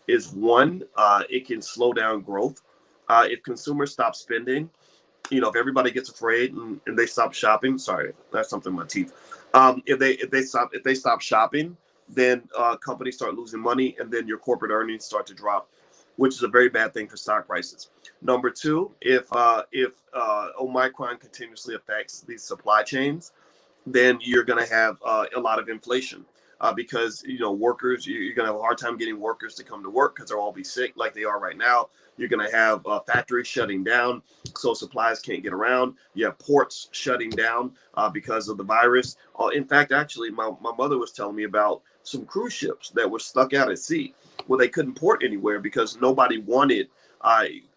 is one, it can slow down growth. If consumers stop spending, if everybody gets afraid and they stop shopping, sorry, that's something in my teeth. If they stop shopping, then companies start losing money, and then your corporate earnings start to drop, which is a very bad thing for stock prices. Number two, if Omicron continuously affects these supply chains, then you're going to have a lot of inflation, because workers, you're going to have a hard time getting workers to come to work because they'll all be sick like they are right now. You're going to have factories shutting down, so supplies can't get around. You have ports shutting down because of the virus. In fact, actually, my mother was telling me about some cruise ships that were stuck out at sea where they couldn't port anywhere because nobody wanted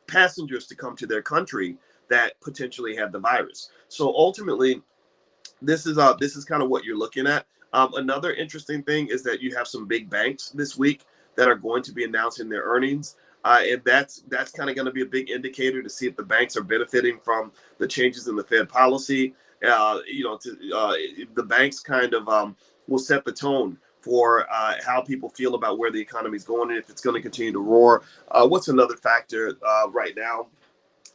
passengers to come to their country that potentially had the virus. So ultimately, this is kind of what you're looking at. Another interesting thing is that you have some big banks this week that are going to be announcing their earnings, and that's kind of going to be a big indicator to see if the banks are benefiting from the changes in the Fed policy. The banks kind of will set the tone for how people feel about where the economy is going and if it's going to continue to roar. What's another factor right now?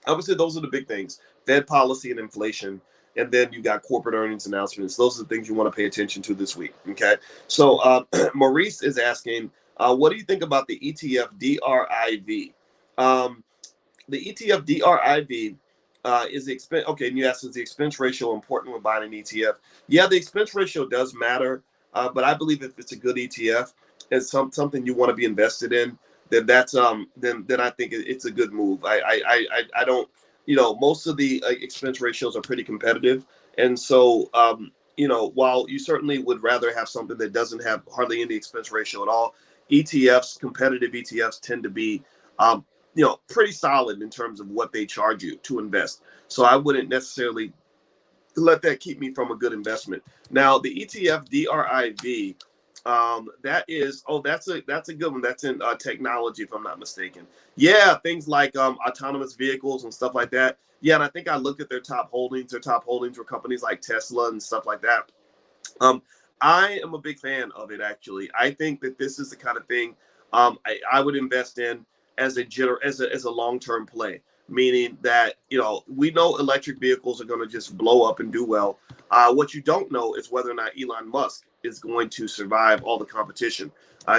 I would say those are the big things: Fed policy and inflation, and then you got corporate earnings announcements. Those are the things you want to pay attention to this week. Okay, so Maurice is asking, what do you think about the ETF DRIV? Um, the ETF DRIV is the expense. Okay, and you asked, is the expense ratio important when buying an ETF? Yeah, the expense ratio does matter, but I believe if it's a good ETF and something you want to be invested in, then that's then I think it's a good move. I don't, most of the expense ratios are pretty competitive, and so while you certainly would rather have something that doesn't have hardly any expense ratio at all, ETFs, competitive ETFs, tend to be pretty solid in terms of what they charge you to invest. So I wouldn't necessarily let that keep me from a good investment. Now the ETF DRIV, that's a good one. That's in technology, if I'm not mistaken. Yeah, things like autonomous vehicles and stuff like that. Yeah, and I think I looked at their top holdings. Their top holdings were companies like Tesla and stuff like that. Um, I am a big fan of it. Actually, I think that this is the kind of thing I would invest in as a long term play. Meaning that we know electric vehicles are going to just blow up and do well. What you don't know is whether or not Elon Musk is going to survive all the competition.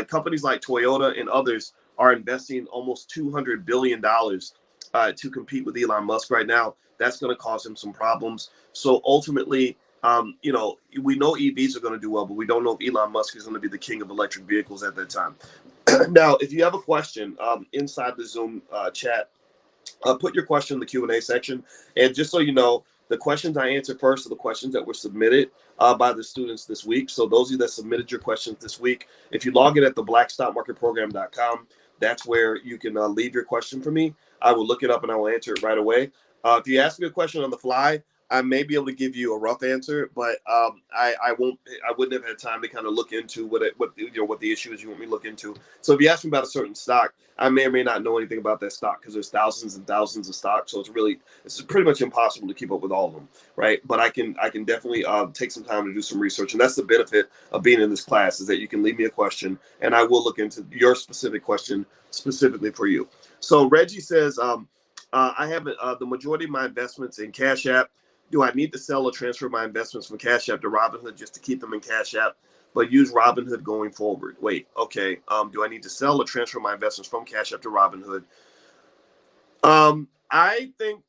Companies like Toyota and others are investing almost $200 billion to compete with Elon Musk right now. That's going to cause him some problems. So ultimately, we know EVs are going to do well, but we don't know if Elon Musk is going to be the king of electric vehicles at that time. Now, if you have a question inside the Zoom chat, put your question in the Q&A section. And just so you know, the questions I answer first are the questions that were submitted by the students this week. So those of you that submitted your questions this week, if you log in at the blackstockmarketprogram.com, that's where you can leave your question for me. I will look it up and I will answer it right away. If you ask me a question on the fly, I may be able to give you a rough answer, but I won't. I wouldn't have had time to kind of look into what the issue is you want me to look into. So if you ask me about a certain stock, I may or may not know anything about that stock because there's thousands and thousands of stocks. So it's pretty much impossible to keep up with all of them, right? But I can definitely take some time to do some research, and that's the benefit of being in this class is that you can leave me a question, and I will look into your specific question specifically for you. So Reggie says, I have the majority of my investments in Cash App. Do I need to sell or transfer my investments from Cash App to Robinhood just to keep them in Cash App, but use Robinhood going forward? Wait, okay. Do I need to sell or transfer my investments from Cash App to Robinhood? I think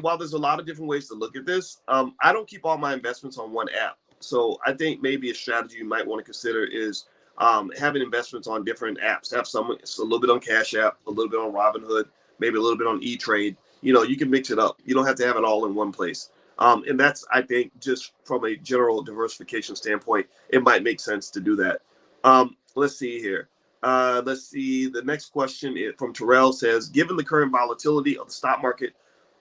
while there's a lot of different ways to look at this, I don't keep all my investments on one app. So I think maybe a strategy you might want to consider is having investments on different apps. Have some a little bit on Cash App, a little bit on Robinhood, maybe a little bit on E-Trade. You can mix it up. You don't have to have it all in one place. And that's, I think, just from a general diversification standpoint, it might make sense to do that. Let's see here. Let's see. The next question from Terrell says, given the current volatility of the stock market,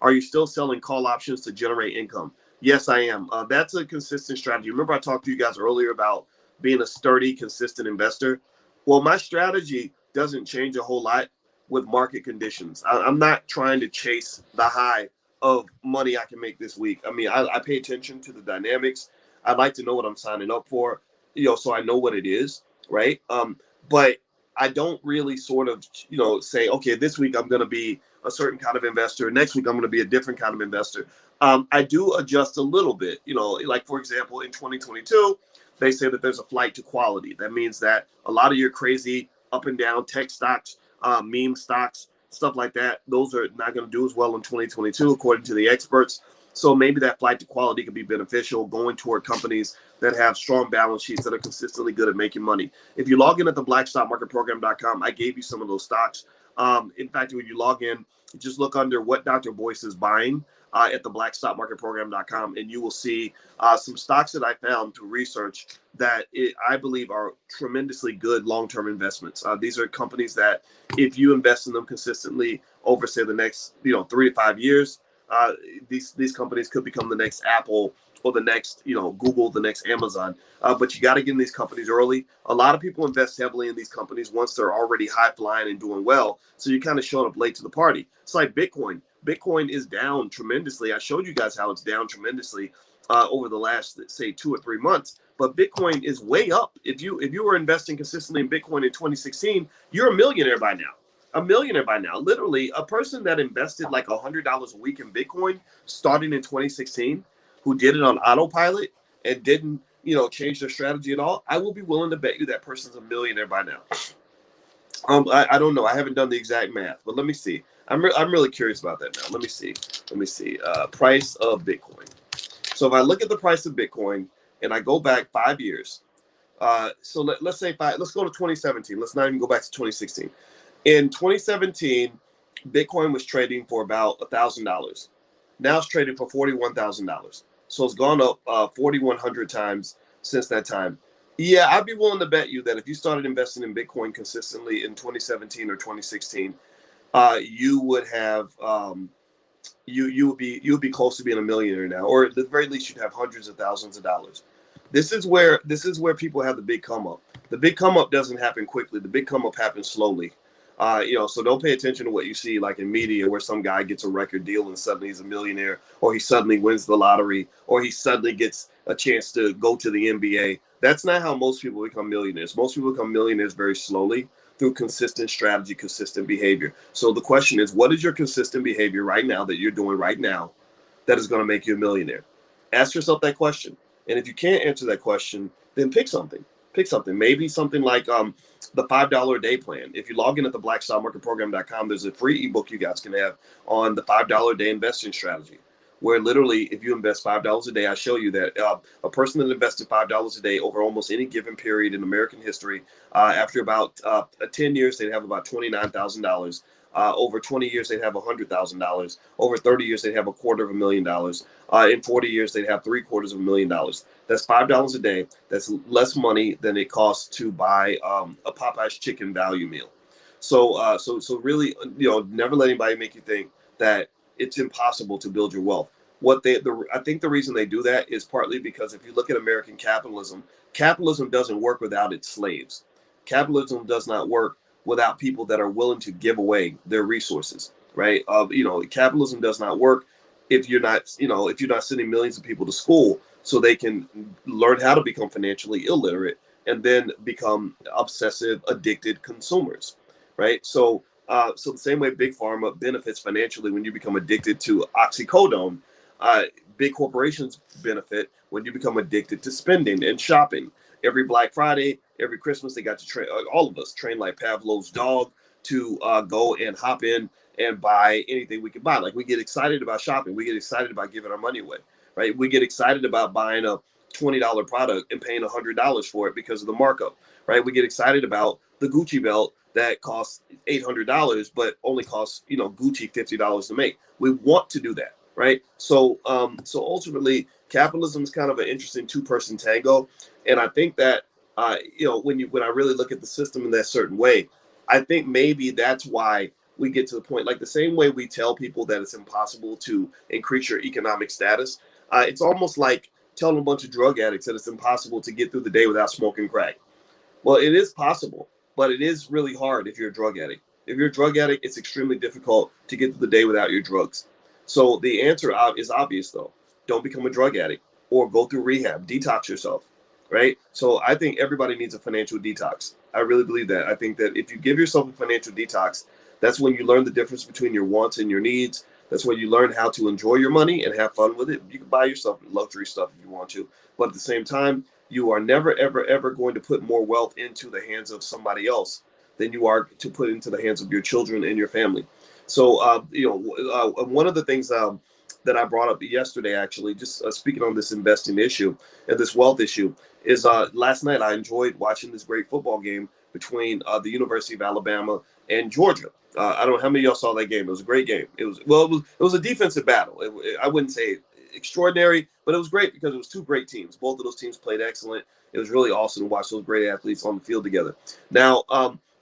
are you still selling call options to generate income? Yes, I am. That's a consistent strategy. Remember, I talked to you guys earlier about being a sturdy, consistent investor. Well, my strategy doesn't change a whole lot with market conditions. I'm not trying to chase the high of money I can make this week. I pay attention to the dynamics. I like to know what I'm signing up for, so I know what it is, right? But I don't really sort of, say, okay, this week I'm going to be a certain kind of investor. Next week I'm going to be a different kind of investor. I do adjust a little bit, like for example, in 2022, they say that there's a flight to quality. That means that a lot of your crazy up and down tech stocks, meme stocks, stuff like that, those are not going to do as well in 2022, according to the experts. So maybe that flight to quality could be beneficial, going toward companies that have strong balance sheets that are consistently good at making money. If you log in at the blackstockmarketprogram.com, I gave you some of those stocks. In fact, when you log in, just look under what Dr. Boyce is buying at the blackstockmarketprogram.com, and you will see some stocks that I found through research that I believe are tremendously good long-term investments. These are companies that if you invest in them consistently over, say, the next 3 to 5 years, these companies could become the next Apple or the next Google, the next Amazon. But you got to get in these companies early. A lot of people invest heavily in these companies once they're already high flying and doing well. So you kind of showing up late to the party. It's like Bitcoin. Bitcoin is down tremendously. I showed you guys how it's down tremendously over the last, say, 2 or 3 months. But Bitcoin is way up. If you were investing consistently in Bitcoin in 2016, you're a millionaire by now. A millionaire by now. Literally, a person that invested like $100 a week in Bitcoin starting in 2016, who did it on autopilot and didn't, change their strategy at all, I will be willing to bet you that person's a millionaire by now. I don't know. I haven't done the exact math, but let me see. I'm really curious about that now. Let me see. Price of Bitcoin. So if I look at the price of Bitcoin and I go back 5 years, so let's say let's go to 2017. Let's not even go back to 2016. In 2017, Bitcoin was trading for about $1,000. Now it's trading for $41,000. So it's gone up 4,100 times since that time. Yeah, I'd be willing to bet you that if you started investing in Bitcoin consistently in 2017 or 2016, you would have you would be close to being a millionaire now, or at the very least you'd have hundreds of thousands of dollars. This is where people have the big come up. The big come up doesn't happen quickly. The big come up happens slowly. So don't pay attention to what you see like in media where some guy gets a record deal and suddenly he's a millionaire, or he suddenly wins the lottery, or he suddenly gets a chance to go to the NBA. That's not how most people become millionaires. Most people become millionaires very slowly through consistent strategy, consistent behavior. So the question is, what is your consistent behavior right now that you're doing right now that is going to make you a millionaire? Ask yourself that question. And if you can't answer that question, then pick something. Pick something. Maybe something like the $5 a day plan. If you log in at the blackstockmarketprogram.com, there's a free ebook you guys can have on the $5 a day investing strategy, where literally if you invest $5 a day, I show you that a person that invested $5 a day over almost any given period in American history, after about 10 years, they'd have about $29,000. Over 20 years, they'd have $100,000. Over 30 years, they'd have $250,000. In 40 years, they'd have $750,000. That's $5 a day. That's less money than it costs to buy a Popeye's chicken value meal. So really, never let anybody make you think that it's impossible to build your wealth. I think the reason they do that is partly because if you look at American capitalism, capitalism doesn't work without its slaves. Capitalism does not work without people that are willing to give away their resources, right? Capitalism does not work if you're not sending millions of people to school so they can learn how to become financially illiterate and then become obsessive, addicted consumers, right? So the same way Big Pharma benefits financially when you become addicted to oxycodone, big corporations benefit when you become addicted to spending and shopping. Every Black Friday, every Christmas, they got to train, all of us train like Pavlov's dog to go and hop in and buy anything we can buy. Like we get excited about shopping. We get excited about giving our money away, right? We get excited about buying a $20 product and paying $100 for it because of the markup, right? We get excited about the Gucci belt that costs $800 but only costs Gucci $50 to make. We want to do that, right? So ultimately, capitalism is kind of an interesting two-person tango, and I think that when I really look at the system in that certain way, I think maybe that's why we get to the point, like the same way we tell people that it's impossible to increase your economic status. It's almost like telling a bunch of drug addicts that it's impossible to get through the day without smoking crack. Well, it is possible, but it is really hard if you're a drug addict. If you're a drug addict, it's extremely difficult to get through the day without your drugs. So the answer is obvious, though. Don't become a drug addict or go through rehab, detox yourself, right? So I think everybody needs a financial detox. I really believe that. I think that if you give yourself a financial detox, that's when you learn the difference between your wants and your needs. That's when you learn how to enjoy your money and have fun with it. You can buy yourself luxury stuff if you want to, but at the same time, you are never, ever, ever going to put more wealth into the hands of somebody else than you are to put into the hands of your children and your family. So, one of the things that I brought up yesterday, actually, just speaking on this investing issue and this wealth issue, is last night I enjoyed watching this great football game between the University of Alabama and Georgia. I don't know how many of y'all saw that game. It was a great game. It was a defensive battle. I wouldn't say extraordinary, but it was great because it was two great teams. Both of those teams played excellent. It was really awesome to watch those great athletes on the field together. Now,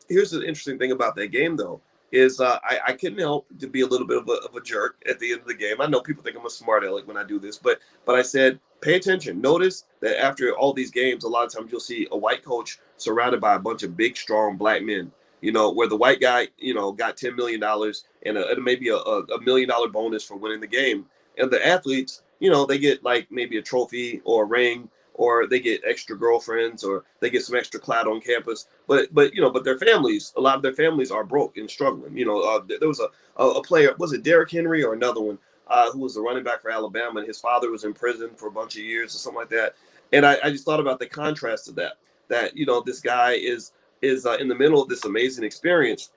here's the interesting thing about that game, though, is I couldn't help to be a little bit of a jerk at the end of the game. I know people think I'm a smart aleck when I do this, but I said, pay attention. Notice that after all these games, a lot of times you'll see a white coach surrounded by a bunch of big, strong black men. Where the white guy, got $10 million and maybe a $1 million bonus for winning the game, and the athletes, they get like maybe a trophy or a ring, or they get extra girlfriends, or they get some extra clout on campus. But their families, a lot of their families are broke and struggling. There was a player, was it Derrick Henry or another one, who was the running back for Alabama, and his father was in prison for a bunch of years or something like that. And I just thought about the contrast of that. This guy is in the middle of this amazing experience,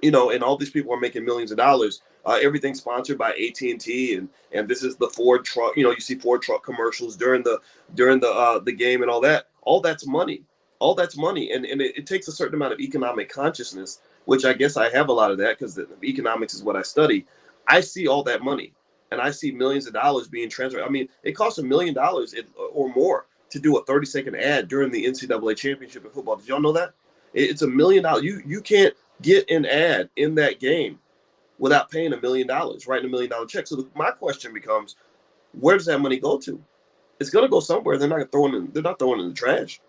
and all these people are making millions of dollars. Everything's sponsored by AT&T, and this is the Ford truck. You see Ford truck commercials during the game and all that. All that's money. All that's money, and it takes a certain amount of economic consciousness, which I guess I have a lot of that because economics is what I study. I see all that money, and I see millions of dollars being transferred. I mean, it costs $1 million or more to do a 30-second ad during the NCAA championship in football. Did y'all know that? It's $1 million. You can't get an ad in that game without paying $1 million, writing $1 million check. So my question becomes, where does that money go to? It's going to go somewhere. They're not throwing it in the trash,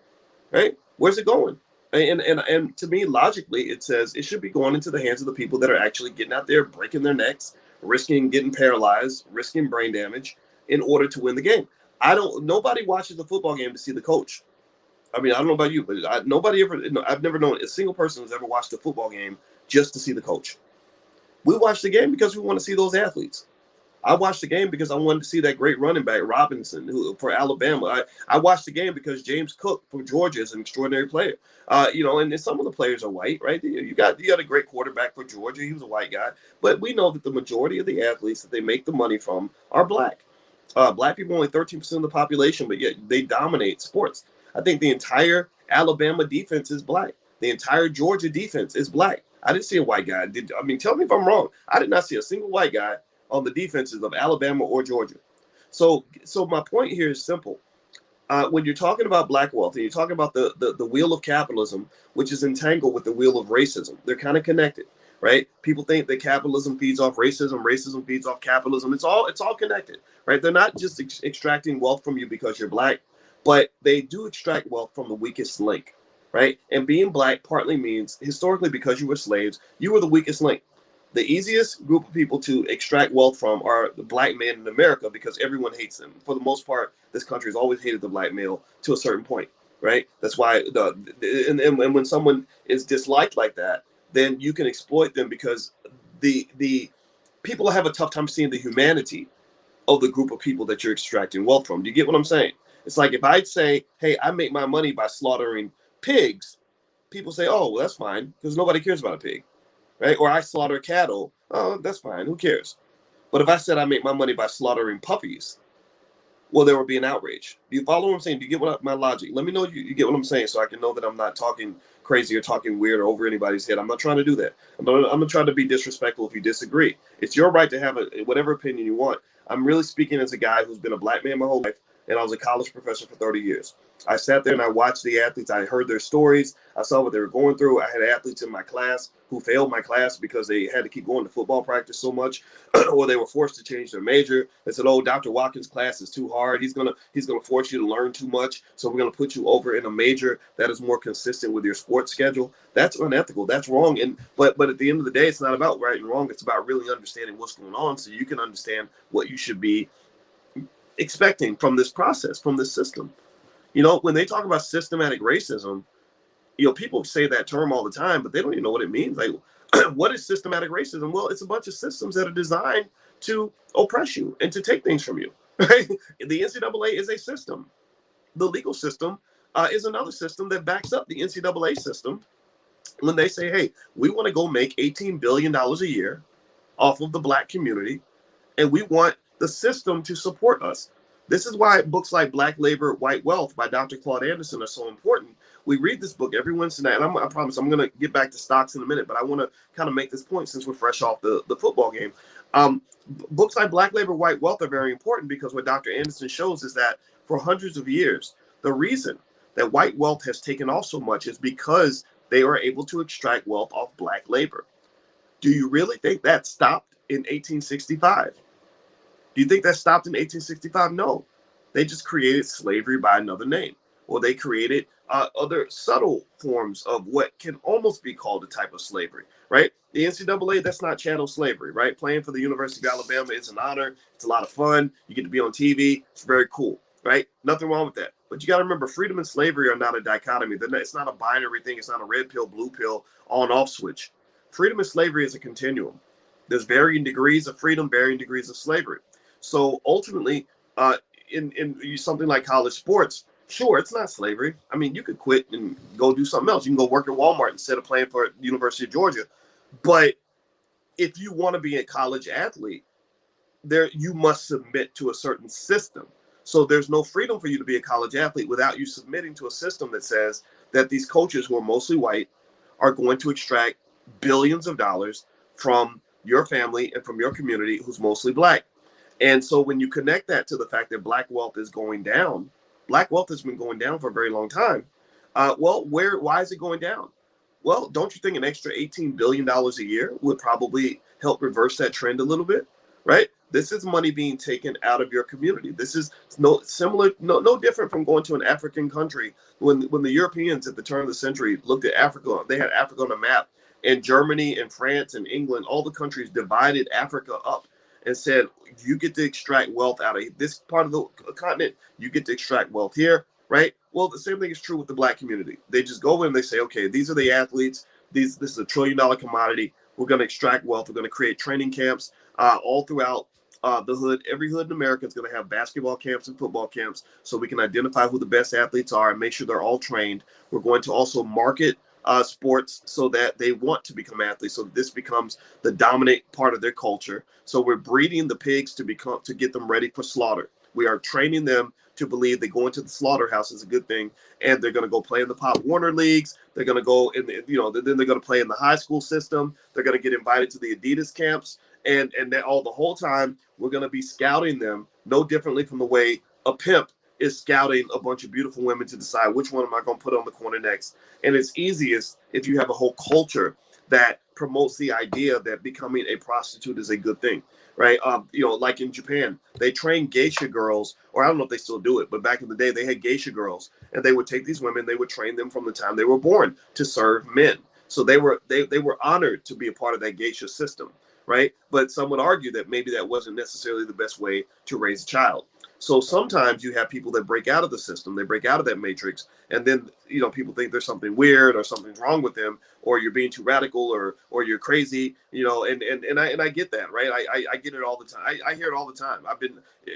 right? Where's it going? And to me, logically, it says it should be going into the hands of the people that are actually getting out there, breaking their necks, risking getting paralyzed, risking brain damage in order to win the game. Nobody watches the football game to see the coach. I mean, I don't know about you, but I've never known a single person who's ever watched a football game just to see the coach. We watch the game because we want to see those athletes. I watched the game because I wanted to see that great running back Robinson for Alabama. I watched the game because James Cook from Georgia is an extraordinary player. And some of the players are white, right? You got a great quarterback for Georgia. He was a white guy, but we know that the majority of the athletes that they make the money from are black. Black people only 13% of the population, but yet they dominate sports. I think the entire Alabama defense is black. The entire Georgia defense is black. I didn't see a white guy. Tell me if I'm wrong. I did not see a single white guy on the defenses of Alabama or Georgia. So my point here is simple. When you're talking about black wealth and you're talking about the wheel of capitalism, which is entangled with the wheel of racism, they're kind of connected, right? People think that capitalism feeds off racism, racism feeds off capitalism. It's all connected, right? They're not just extracting wealth from you because you're black, but they do extract wealth from the weakest link, right? And being black partly means historically because you were slaves, you were the weakest link. The easiest group of people to extract wealth from are the black men in America because everyone hates them. For the most part, this country has always hated the black male to a certain point, right? That's why and when someone is disliked like that, then you can exploit them because the people have a tough time seeing the humanity of the group of people that you're extracting wealth from. Do you get what I'm saying? It's like if I say, hey, I make my money by slaughtering pigs, people say, oh, well, that's fine because nobody cares about a pig. Right? Or I slaughter cattle. Oh, that's fine. Who cares? But if I said I make my money by slaughtering puppies, well, there would be an outrage. Do you follow what I'm saying? Do you get my logic? Let me know you get what I'm saying so I can know that I'm not talking crazy or talking weird or over anybody's head. I'm not trying to do that. I'm not trying to be disrespectful if you disagree. It's your right to have whatever opinion you want. I'm really speaking as a guy who's been a black man my whole life, and I was a college professor for 30 years. I sat there and I watched the athletes. I heard their stories. I saw what they were going through. I had athletes in my class who failed my class because they had to keep going to football practice so much, or they were forced to change their major. They said, "Oh, Dr. Watkins' class is too hard. He's gonna force you to learn too much. So we're gonna put you over in a major that is more consistent with your sports schedule." That's unethical. That's wrong. But at the end of the day, it's not about right and wrong. It's about really understanding what's going on, so you can understand what you should be expecting from this process, from this system. When they talk about systematic racism, People say that term all the time, but they don't even know what it means. Like, what is systematic racism? Well, it's a bunch of systems that are designed to oppress you and to take things from you. Right? The NCAA is a system. The legal system is another system that backs up the NCAA system. When they say, hey, we want to go make $18 billion a year off of the black community, and we want the system to support us. This is why books like Black Labor, White Wealth by Dr. Claude Anderson are so important. We read this book every Wednesday night, and I promise I'm going to get back to stocks in a minute, but I want to kind of make this point since we're fresh off the football game. Books like Black Labor, White Wealth are very important because what Dr. Anderson shows is that for hundreds of years, the reason that white wealth has taken off so much is because they are able to extract wealth off black labor. Do you really think that stopped in 1865? Do you think that stopped in 1865? No. They just created slavery by another name, or they created other subtle forms of what can almost be called a type of slavery, right? The NCAA, that's not chattel slavery, right? Playing for the University of Alabama is an honor. It's a lot of fun. You get to be on TV. It's very cool, right? Nothing wrong with that. But you got to remember, freedom and slavery are not a dichotomy. It's not a binary thing. It's not a red pill, blue pill, on-off switch. Freedom and slavery is a continuum. There's varying degrees of freedom, varying degrees of slavery. So ultimately, in something like college sports, sure, it's not slavery. I mean, you could quit and go do something else. You can go work at Walmart instead of playing for the University of Georgia. But if you want to be a college athlete, you must submit to a certain system. So there's no freedom for you to be a college athlete without you submitting to a system that says that these coaches who are mostly white are going to extract billions of dollars from your family and from your community who's mostly black. And so when you connect that to the fact that black wealth is going down, black wealth has been going down for a very long time. Why is it going down? Well, don't you think an extra $18 billion a year would probably help reverse that trend a little bit, right? This is money being taken out of your community. This is no different from going to an African country. When the Europeans at the turn of the century looked at Africa, they had Africa on a map, and Germany and France and England, all the countries divided Africa up and said, you get to extract wealth out of this part of the continent. You get to extract wealth here, right? Well, the same thing is true with the black community. They just go in and they say, okay, these are the athletes. This is a $1 trillion commodity. We're going to extract wealth. We're going to create training camps all throughout the hood. Every hood in America is going to have basketball camps and football camps so we can identify who the best athletes are and make sure they're all trained. We're going to also market sports so that they want to become athletes. So this becomes the dominant part of their culture. So we're breeding the pigs to get them ready for slaughter. We are training them to believe that going to the slaughterhouse is a good thing, and they're going to go play in the Pop Warner leagues. They're going to go in then they're going to play in the high school system. They're going to get invited to the Adidas camps, and the whole time we're going to be scouting them no differently from the way a pimp is scouting a bunch of beautiful women to decide which one am I going to put on the corner next. And it's easiest if you have a whole culture that promotes the idea that becoming a prostitute is a good thing, right? Like in Japan, they train geisha girls, or I don't know if they still do it, but back in the day, they had geisha girls, and they would take these women, they would train them from the time they were born to serve men. So they were honored to be a part of that geisha system, right? But some would argue that maybe that wasn't necessarily the best way to raise a child. So sometimes you have people that break out of the system, they break out of that matrix, and then people think there's something weird or something's wrong with them, or you're being too radical, or you're crazy, and I get that, right? I get it all the time. I hear it all the time.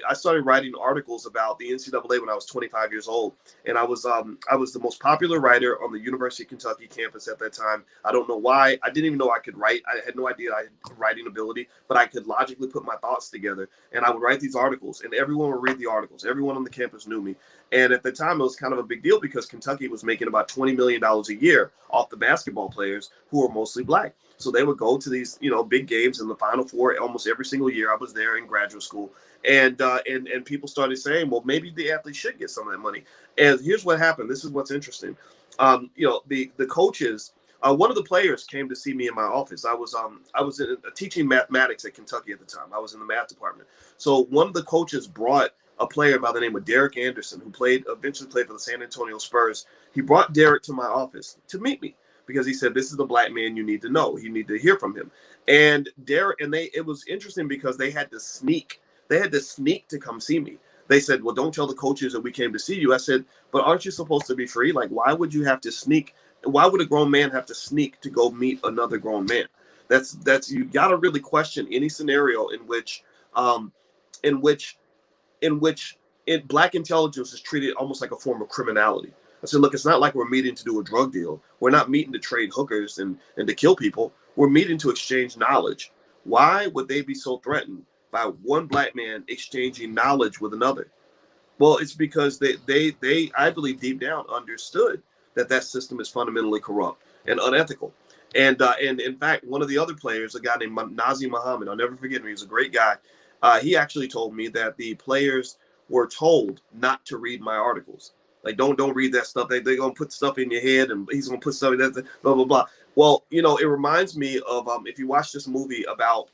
I started writing articles about the NCAA when I was 25 years old, and I was the most popular writer on the University of Kentucky campus at that time. I don't know why. I didn't even know I could write. I had no idea I had writing ability, but I could logically put my thoughts together, and I would write these articles, and everyone would read the articles. Everyone on the campus knew me. And at the time, it was kind of a big deal because Kentucky was making about $20 million a year off the basketball players who were mostly black. So they would go to these, big games in the Final Four almost every single year. I was there in graduate school. And people started saying, well, maybe the athletes should get some of that money. And here's what happened. This is what's interesting. The coaches, one of the players came to see me in my office. I was teaching mathematics at Kentucky at the time. I was in the math department. So one of the coaches brought a player by the name of Derek Anderson, who eventually played for the San Antonio Spurs. He brought Derek to my office to meet me because he said, this is the black man you need to know. You need to hear from him. And Derek, it was interesting because they had to sneak to come see me. They said, well, don't tell the coaches that we came to see you. I said, but aren't you supposed to be free? Like, why would you have to sneak And why would a grown man have to sneak to go meet another grown man? That's you got to really question any scenario um, in which in which black intelligence is treated almost like a form of criminality. I said, look, it's not like we're meeting to do a drug deal. We're not meeting to trade hookers and to kill people. We're meeting to exchange knowledge. Why would they be so threatened by one black man exchanging knowledge with another? Well, it's because they I believe deep down understood that that system is fundamentally corrupt and unethical. And in fact, one of the other players, a guy named Nazi Muhammad, I'll never forget him. He was a great guy. He actually told me that the players were told not to read my articles. Like, don't read that stuff. They're gonna put stuff in your head, and he's gonna put stuff in that blah blah blah. Well, it reminds me of if you watch this movie about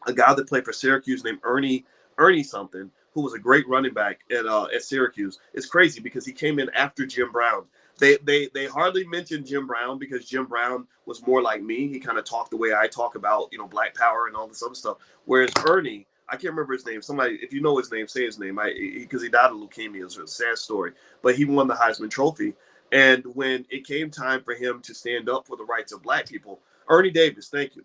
a guy that played for Syracuse named Ernie something, who was a great running back at Syracuse. It's crazy because he came in after Jim Brown. They hardly mentioned Jim Brown because Jim Brown was more like me. He kind of talked the way I talk about Black Power and all this other stuff. Whereas Ernie, I can't remember his name. Somebody, if you know his name, say his name. Because he died of leukemia. It's a sad story. But he won the Heisman Trophy. And when it came time for him to stand up for the rights of Black people, Ernie Davis, thank you.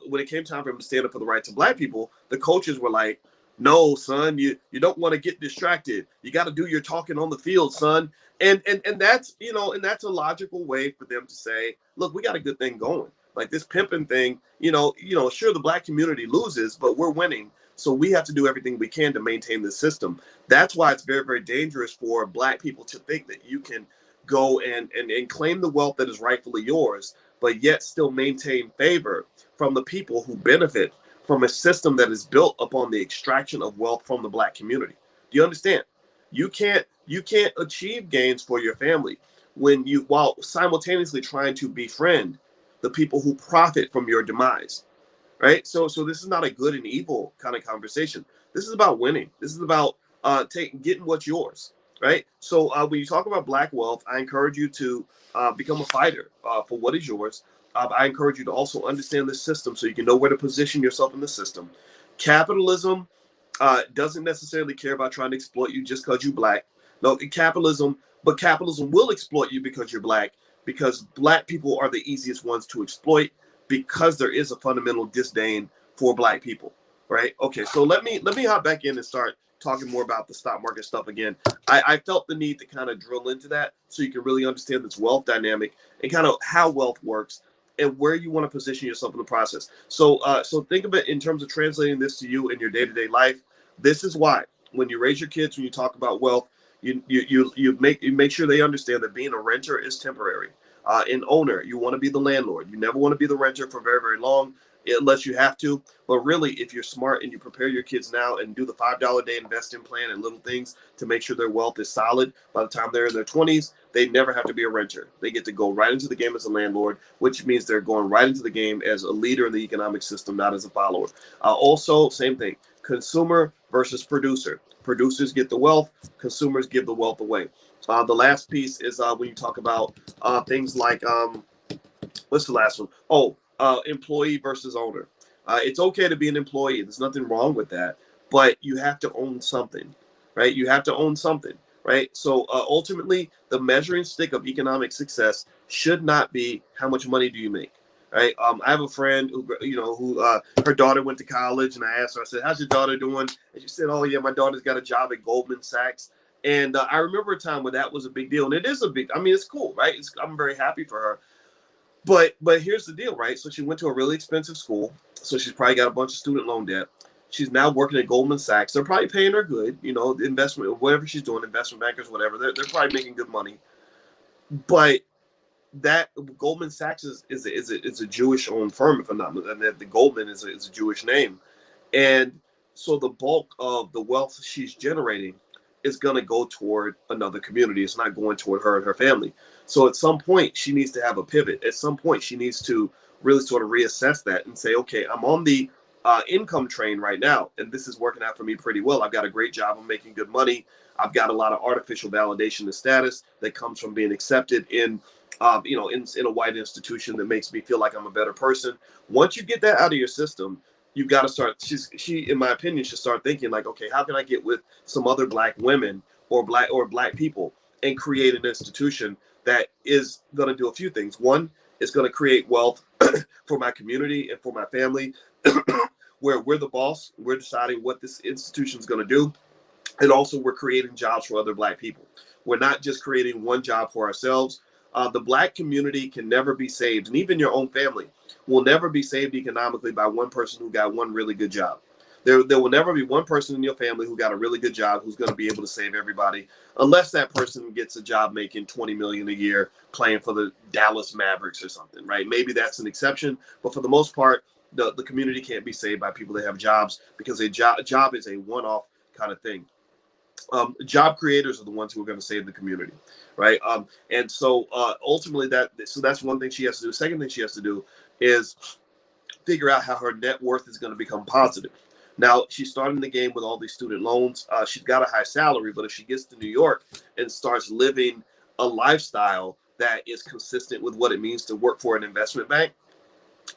When it came time for him to stand up for the rights of Black people, the coaches were like, "No, son, you don't want to get distracted. You got to do your talking on the field, son." And that's and that's a logical way for them to say, "Look, we got a good thing going. Like this pimping thing, sure the Black community loses, but we're winning. So we have to do everything we can to maintain the system." That's why it's very, very dangerous for Black people to think that you can go and claim the wealth that is rightfully yours, but yet still maintain favor from the people who benefit from a system that is built upon the extraction of wealth from the Black community. Do you understand? You can't achieve gains for your family while simultaneously trying to befriend the people who profit from your demise. Right? So this is not a good and evil kind of conversation. This is about winning. This is about getting what's yours. Right? So when you talk about Black wealth, I encourage you to become a fighter for what is yours. I encourage you to also understand the system so you can know where to position yourself in the system. Capitalism doesn't necessarily care about trying to exploit you just because you're Black. No, but capitalism will exploit you because you're Black, because Black people are the easiest ones to exploit because there is a fundamental disdain for Black people. Right? Okay, so let me hop back in and start talking more about the stock market stuff again. I felt the need to kind of drill into that so you can really understand this wealth dynamic and kind of how wealth works and where you want to position yourself in the process. So think of it in terms of translating this to you in your day-to-day life. This is why when you raise your kids, when you talk about wealth, you make sure they understand that being a renter is temporary. An owner, you want to be the landlord. You never want to be the renter for very, very long unless you have to. But really, if you're smart and you prepare your kids now and do the $5 a day investing plan and little things to make sure their wealth is solid by the time they're in their 20s, they never have to be a renter. They get to go right into the game as a landlord, which means they're going right into the game as a leader in the economic system, not as a follower. Also, same thing, consumer versus producer. Producers get the wealth, consumers give the wealth away. The last piece is when you talk about things like what's the last one? Oh, employee versus owner. It's okay to be an employee. There's nothing wrong with that, but you have to own something, right? You have to own something, right? So ultimately, the measuring stick of economic success should not be how much money do you make, right? I have a friend who her daughter went to college, and I asked her, I said, "How's your daughter doing?" And she said, "Oh yeah, my daughter's got a job at Goldman Sachs." And I remember a time when that was a big deal, and it is a big. I mean, it's cool, right? I'm very happy for her. But here's the deal, right? So she went to a really expensive school. So she's probably got a bunch of student loan debt. She's now working at Goldman Sachs. They're probably paying her good, the investment, whatever she's doing, investment bankers, whatever. They're probably making good money. But that Goldman Sachs is a Jewish owned firm, if I'm not mistaken. The Goldman is a Jewish name. And so the bulk of the wealth she's generating is going to go toward another community. It's not going toward her and her family. So at some point, she needs to have a pivot. At some point, she needs to really sort of reassess that and say, okay, I'm on the income train right now, and this is working out for me pretty well. I've got a great job. I'm making good money. I've got a lot of artificial validation and status that comes from being accepted in a white institution that makes me feel like I'm a better person. Once you get that out of your system, you've got to start. She, in my opinion, should start thinking like, okay, how can I get with some other Black women or black people and create an institution that is going to do a few things. One, it's going to create wealth for my community and for my family, where we're the boss. We're deciding what this institution is going to do. And also, we're creating jobs for other Black people. We're not just creating one job for ourselves. The Black community can never be saved, and even your own family will never be saved economically by one person who got one really good job. There will never be one person in your family who got a really good job who's going to be able to save everybody, unless that person gets a job making $20 million a year playing for the Dallas Mavericks or something, right? Maybe that's an exception, but for the most part, the community can't be saved by people that have jobs, because a job is a one-off kind of thing. Job creators are the ones who are going to save the community, right? And so ultimately, that's one thing she has to do. Second thing she has to do is figure out how her net worth is going to become positive. Now, she's starting the game with all these student loans. She's got a high salary, but if she gets to New York and starts living a lifestyle that is consistent with what it means to work for an investment bank,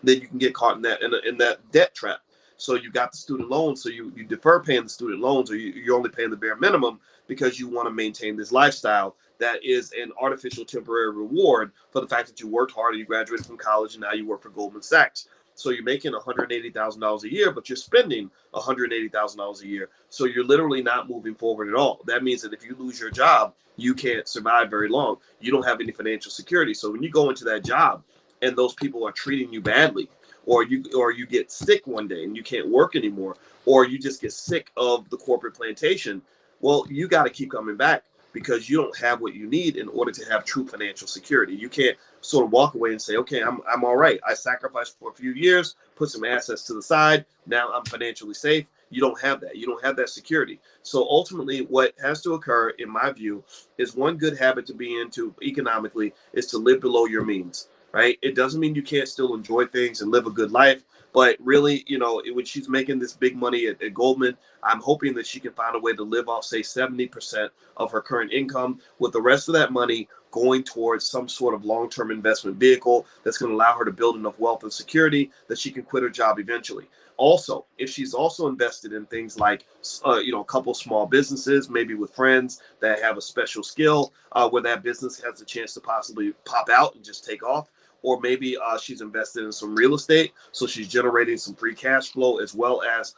then you can get caught in that debt trap. So you got the student loans, so you defer paying the student loans, or you're only paying the bare minimum because you want to maintain this lifestyle that is an artificial temporary reward for the fact that you worked hard and you graduated from college and now you work for Goldman Sachs. So you're making $180,000 a year, but you're spending $180,000 a year. So you're literally not moving forward at all. That means that if you lose your job, you can't survive very long. You don't have any financial security. So when you go into that job and those people are treating you badly, or you get sick one day and you can't work anymore, or you just get sick of the corporate plantation, well, you got to keep coming back, because you don't have what you need in order to have true financial security. You can't sort of walk away and say, okay, I'm all right. I sacrificed for a few years, put some assets to the side. Now I'm financially safe. You don't have that. You don't have that security. So ultimately, what has to occur, in my view, is one good habit to be into economically is to live below your means. Right? It doesn't mean you can't still enjoy things and live a good life, but really, when she's making this big money at Goldman, I'm hoping that she can find a way to live off, say, 70% of her current income, with the rest of that money going towards some sort of long-term investment vehicle that's going to allow her to build enough wealth and security that she can quit her job eventually. Also, if she's also invested in things like, a couple small businesses, maybe with friends that have a special skill, where that business has a chance to possibly pop out and just take off, or maybe she's invested in some real estate, so she's generating some free cash flow, as well as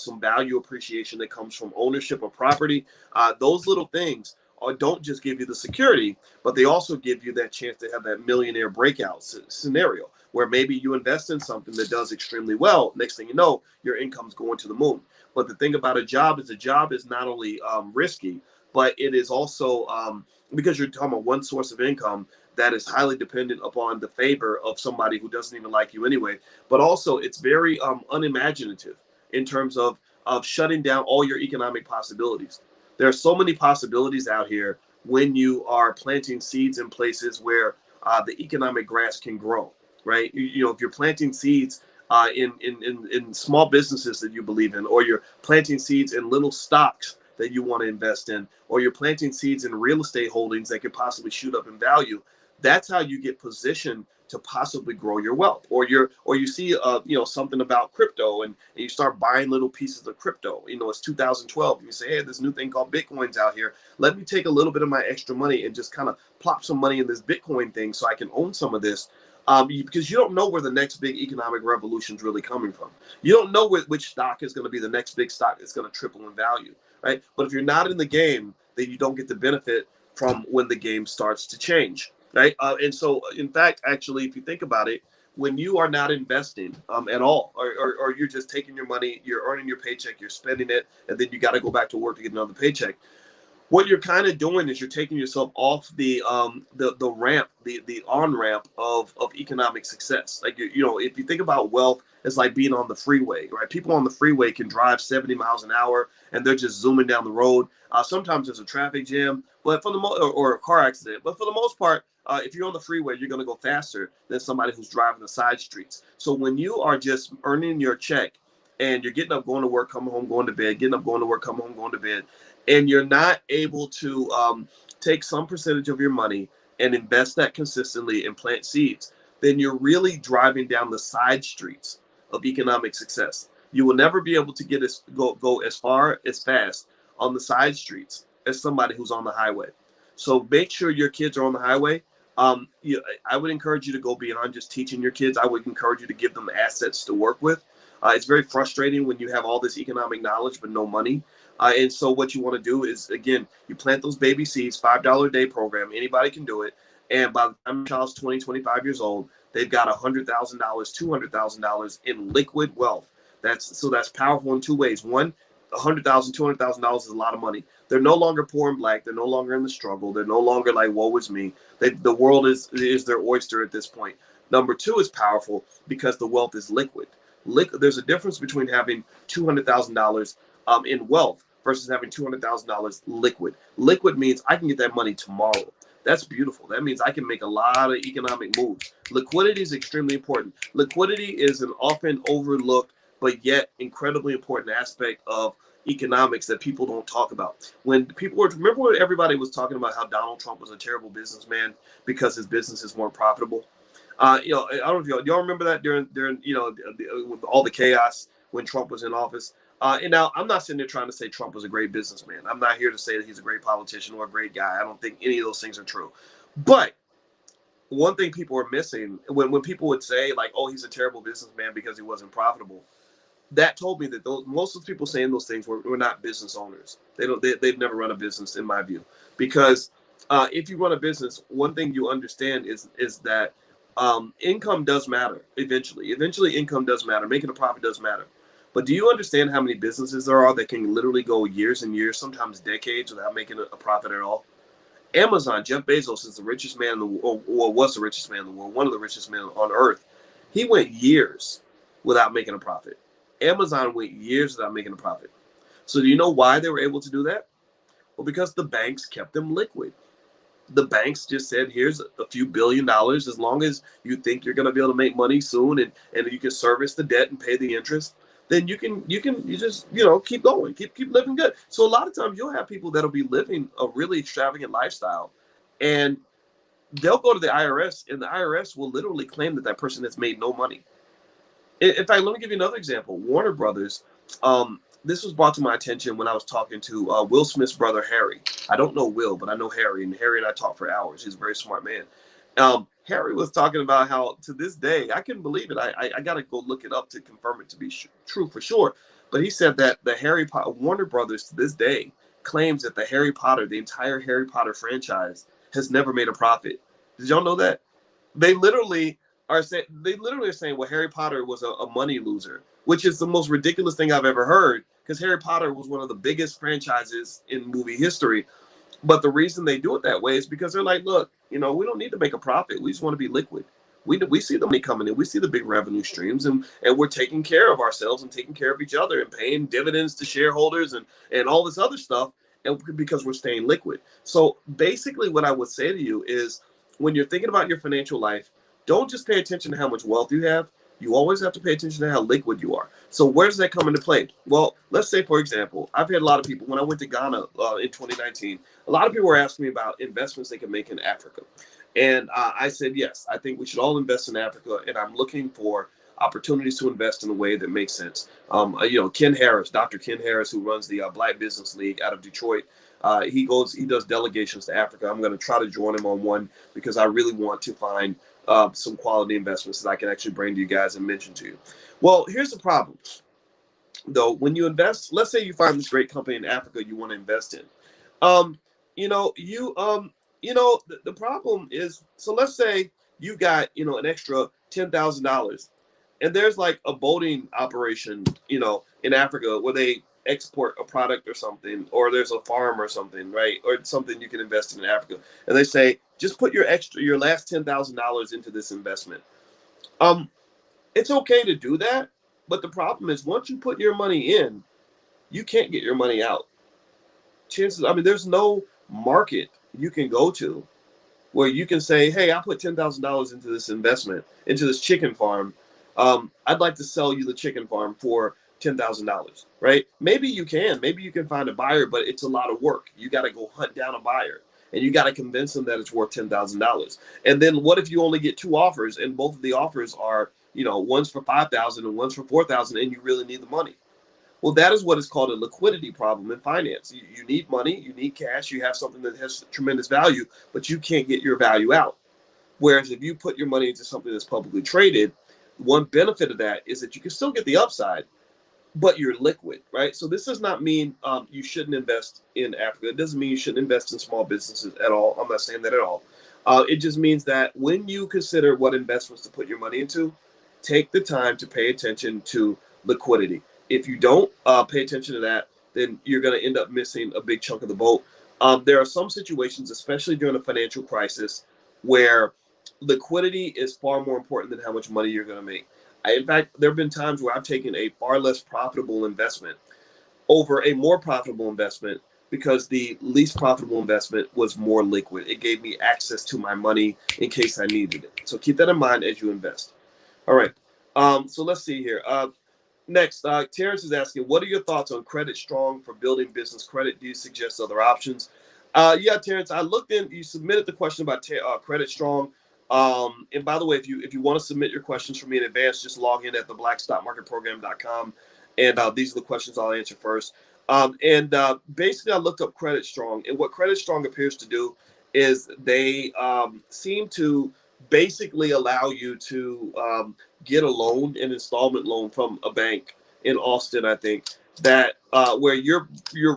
some value appreciation that comes from ownership of property. Those little things don't just give you the security, but they also give you that chance to have that millionaire breakout scenario, where maybe you invest in something that does extremely well. Next thing you know, your income's going to the moon. But the thing about a job is not only risky, but it is also, because you're talking about one source of income that is highly dependent upon the favor of somebody who doesn't even like you anyway. But also, it's very unimaginative in terms of shutting down all your economic possibilities. There are so many possibilities out here when you are planting seeds in places where the economic grass can grow, right? If you're planting seeds in small businesses that you believe in, or you're planting seeds in little stocks that you want to invest in, or you're planting seeds in real estate holdings that could possibly shoot up in value, that's how you get positioned to possibly grow your wealth. Or you see something about crypto, and you start buying little pieces of crypto. It's 2012 and you say, hey, this new thing called Bitcoin's out here. Let me take a little bit of my extra money and just kind of plop some money in this Bitcoin thing so I can own some of this. Because you don't know where the next big economic revolution is really coming from. You don't know which stock is going to be the next big stock that's going to triple in value, right? But if you're not in the game, then you don't get the benefit from when the game starts to change, right? And so, in fact, actually, if you think about it, when you are not investing at all, or you're just taking your money, you're earning your paycheck, you're spending it, and then you got to go back to work to get another paycheck, what you're kind of doing is you're taking yourself off the ramp, the on ramp of economic success. Like, if you think about wealth, it's like being on the freeway, right? People on the freeway can drive 70 miles an hour and they're just zooming down the road. Sometimes there's a traffic jam, but or a car accident. But for the most part, if you're on the freeway, you're going to go faster than somebody who's driving the side streets. So when you are just earning your check and you're getting up, going to work, coming home, going to bed, getting up, going to work, coming home, going to bed, and you're not able to take some percentage of your money and invest that consistently and plant seeds, then you're really driving down the side streets of economic success. You will never be able to go as far as fast on the side streets as somebody who's on the highway. So make sure your kids are on the highway, I would encourage you to go beyond just teaching your kids. I would encourage you to give them assets to work with. It's very frustrating when you have all this economic knowledge but no money. And so what you want to do is, again, you plant those baby seeds, $5 a day program. Anybody can do it. And by the time your child's 20, 25 years old, they've got $100,000, $200,000 in liquid wealth. That's powerful in two ways. One, $100,000, $200,000 is a lot of money. They're no longer poor and black. They're no longer in the struggle. They're no longer like, woe is me. The world is their oyster at this point. Number two is powerful because the wealth is liquid. There's a difference between having $200,000 in wealth versus having $200,000 liquid. Liquid means I can get that money tomorrow. That's beautiful. That means I can make a lot of economic moves. Liquidity is extremely important. Liquidity is an often overlooked but yet incredibly important aspect of economics that people don't talk about. When remember when everybody was talking about how Donald Trump was a terrible businessman because his businesses weren't profitable. I don't know if y'all remember that during with all the chaos when Trump was in office. And now I'm not sitting there trying to say Trump was a great businessman. I'm not here to say that he's a great politician or a great guy. I don't think any of those things are true. But one thing people are missing when people would say like, oh, he's a terrible businessman because he wasn't profitable, that told me that most of the people saying those things were not business owners. They've never run a business, in my view, because if you run a business, one thing you understand is that income does matter eventually. Eventually, income does matter. Making a profit does matter. But do you understand how many businesses there are that can literally go years and years, sometimes decades, without making a profit at all? Amazon, Jeff Bezos is the richest man in the world, or was the richest man in the world, one of the richest men on earth. He went years without making a profit. Amazon went years without making a profit. So do you know why they were able to do that? Well, because the banks kept them liquid. The banks just said, here's a few $billions. As long as you think you're going to be able to make money soon and you can service the debt and pay the interest, then you just keep going, keep living good. So a lot of times you'll have people that'll be living a really extravagant lifestyle, and they'll go to the IRS, and the IRS will literally claim that person has made no money. In fact, let me give you another example. Warner Brothers. This was brought to my attention when I was talking to Will Smith's brother, Harry. I don't know Will, but I know Harry, and Harry and I talked for hours. He's a very smart man. Harry was talking about how, to this day, I couldn't believe it. I got to go look it up to confirm it to be true for sure. But he said that Warner Brothers, to this day, claims that the entire Harry Potter franchise, has never made a profit. Did y'all know that? They literally are saying, well, Harry Potter was a money loser, which is the most ridiculous thing I've ever heard, because Harry Potter was one of the biggest franchises in movie history. But the reason they do it that way is because they're like, look, we don't need to make a profit. We just want to be liquid. We see the money coming in. We see the big revenue streams, and we're taking care of ourselves and taking care of each other and paying dividends to shareholders and all this other stuff, and because we're staying liquid. So basically what I would say to you is, when you're thinking about your financial life, don't just pay attention to how much wealth you have. You always have to pay attention to how liquid you are. So where does that come into play? Well, let's say, for example, I've had a lot of people, when I went to Ghana in 2019, a lot of people were asking me about investments they can make in Africa. And I said, yes, I think we should all invest in Africa. And I'm looking for opportunities to invest in a way that makes sense. Ken Harris, Dr. Ken Harris, who runs the Black Business League out of Detroit, he does delegations to Africa. I'm going to try to join him on one because I really want to find some quality investments that I can actually bring to you guys and mention to you. Well, here's the problem, though. When you invest, let's say you find this great company in Africa you want to invest in. The problem is, so let's say you got, an extra $10,000, and there's like a boating operation, in Africa where they export a product or something, or there's a farm or something, right? Or something you can invest in Africa. And they say, just put your last $10,000 into this investment. It's okay to do that. But the problem is, once you put your money in, you can't get your money out. There's no market you can go to where you can say, hey, I put $10,000 into this investment, into this chicken farm. I'd like to sell you the chicken farm for $10,000, right? Maybe you can find a buyer, but it's a lot of work. You got to go hunt down a buyer, and you got to convince them that it's worth $10,000. And then what if you only get two offers, and both of the offers are, one's for $5,000 and one's for $4,000, and you really need the money? Well, that is what is called a liquidity problem in finance. You need money, you need cash, you have something that has tremendous value, but you can't get your value out. Whereas if you put your money into something that's publicly traded, one benefit of that is that you can still get the upside, but you're liquid, right? So this does not mean you shouldn't invest in Africa. It doesn't mean you shouldn't invest in small businesses at all. I'm not saying that at all. It just means that when you consider what investments to put your money into, take the time to pay attention to liquidity. If you don't pay attention to that, then you're going to end up missing a big chunk of the boat. There are some situations, especially during a financial crisis, where liquidity is far more important than how much money you're going to make. In fact, there have been times where I've taken a far less profitable investment over a more profitable investment because the least profitable investment was more liquid. It gave me access to my money in case I needed it. So keep that in mind as you invest. All right. So let's see here. Next, Terrence is asking, what are your thoughts on Credit Strong for building business credit? Do you suggest other options? Yeah, Terrence, I looked in. You submitted the question about Credit Strong. And by the way, if you want to submit your questions for me in advance, just log in at theblackstockmarketprogram.com. And these are the questions I'll answer first. Basically, I looked up Credit Strong. And what Credit Strong appears to do is they seem to basically allow you to get a loan, an installment loan from a bank in Austin, I think, that where you're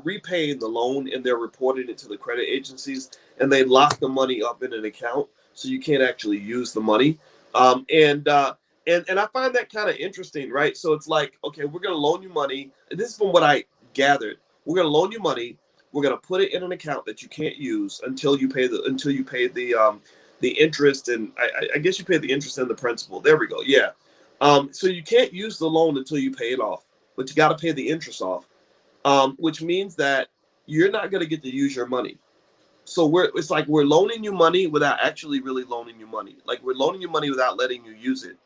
repaying the loan and they're reporting it to the credit agencies, and they lock the money up in an account so you can't actually use the money. And I find that kind of interesting, right? So it's like, okay, we're going to loan you money. And this is from what I gathered. We're going to loan you money. We're going to put it in an account that you can't use until you pay the interest, and I guess you pay the interest and the principal. There we go. Yeah. So you can't use the loan until you pay it off, but you got to pay the interest off, which means that you're not going to get to use your money. So it's like we're loaning you money without actually really loaning you money. Like we're loaning you money without letting you use it.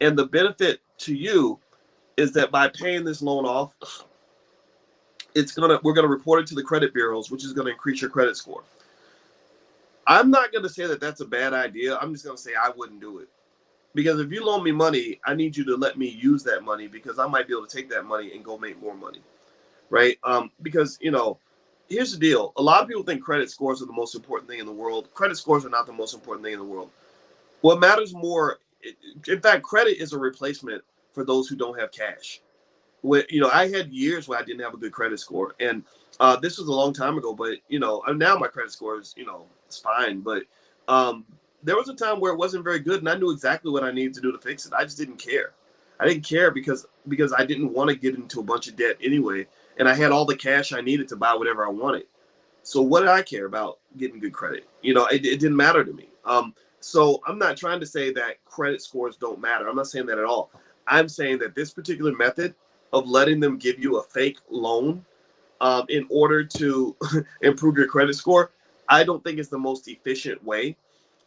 And the benefit to you is that by paying this loan off, we're gonna report it to the credit bureaus, which is gonna increase your credit score. I'm not gonna say that that's a bad idea. I'm just gonna say I wouldn't do it. Because if you loan me money, I need you to let me use that money because I might be able to take that money and go make more money, right? Because, here's the deal. A lot of people think credit scores are the most important thing in the world. Credit scores are not the most important thing in the world. What matters more, in fact, credit is a replacement for those who don't have cash. I had years where I didn't have a good credit score, and this was a long time ago. But now my credit score is it's fine. But there was a time where it wasn't very good, and I knew exactly what I needed to do to fix it. I just didn't care. I didn't care because I didn't want to get into a bunch of debt anyway, and I had all the cash I needed to buy whatever I wanted. So what did I care about getting good credit? It didn't matter to me. So I'm not trying to say that credit scores don't matter. I'm not saying that at all. I'm saying that this particular method of letting them give you a fake loan in order to improve your credit score, I don't think it's the most efficient way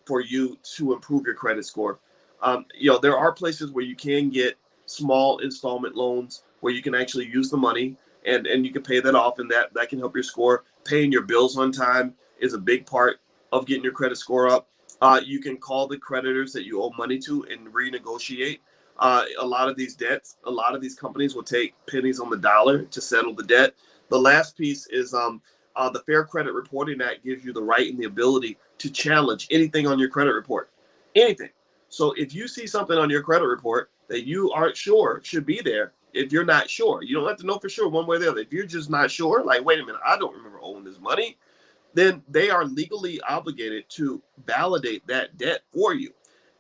for you to improve your credit score. There are places where you can get small installment loans where you can actually use the money and you can pay that off, and that can help your score. Paying your bills on time is a big part of getting your credit score up. You can call the creditors that you owe money to and renegotiate a lot of these debts. A lot of these companies will take pennies on the dollar to settle the debt. The last piece is the Fair Credit Reporting Act gives you the right and the ability to challenge anything on your credit report. Anything. So if you see something on your credit report that you aren't sure should be there, if you're not sure, you don't have to know for sure one way or the other. If you're just not sure, like, wait a minute, I don't remember owing this money, then they are legally obligated to validate that debt for you.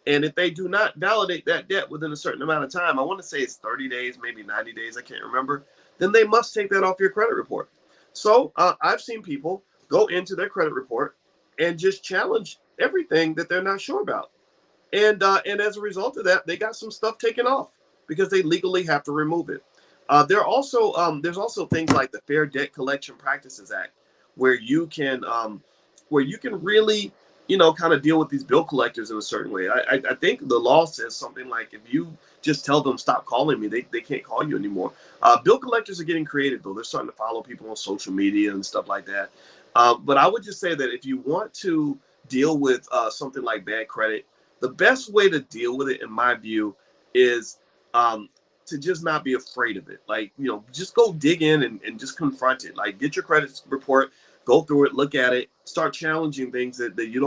And if they do not validate that debt within a certain amount of time, I want to say it's 30 days, maybe 90 days, I can't remember, then they must take that off your credit report. So I've seen people go into their credit report and just challenge everything that they're not sure about. And as a result of that, they got some stuff taken off because they legally have to remove it. There's also things like the Fair Debt Collection Practices Act, where you can really kind of deal with these bill collectors in a certain way. I think the law says something like if you just tell them stop calling me, they can't call you anymore. Bill collectors are getting creative though. They're starting to follow people on social media and stuff like that. But I would just say that if you want to deal with something like bad credit, the best way to deal with it, in my view, is to just not be afraid of it. Like, just go dig in and just confront it. Like, get your credit report, go through it, look at it, start challenging things that you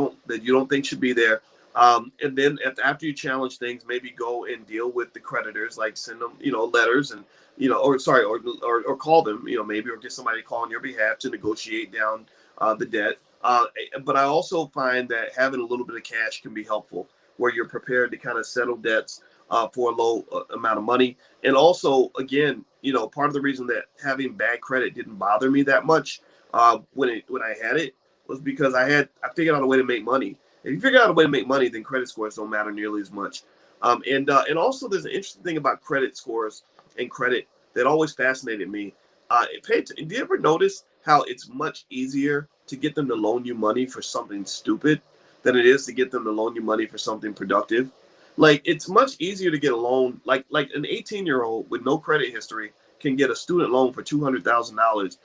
don't think should be there. And then after you challenge things, maybe go and deal with the creditors, like send them, letters and, or sorry, or call them, maybe, or get somebody to call on your behalf to negotiate down the debt. But I also find that having a little bit of cash can be helpful, where you're prepared to kind of settle debts for a low amount of money. And also, again, part of the reason that having bad credit didn't bother me that much when I had it was because I figured out a way to make money. If you figure out a way to make money, then credit scores don't matter nearly as much. And also, there's an interesting thing about credit scores and credit that always fascinated me. Do you ever notice how it's much easier to get them to loan you money for something stupid than it is to get them to loan you money for something productive? Like, it's much easier to get a loan. Like an 18-year-old with no credit history can get a student loan for $200,000,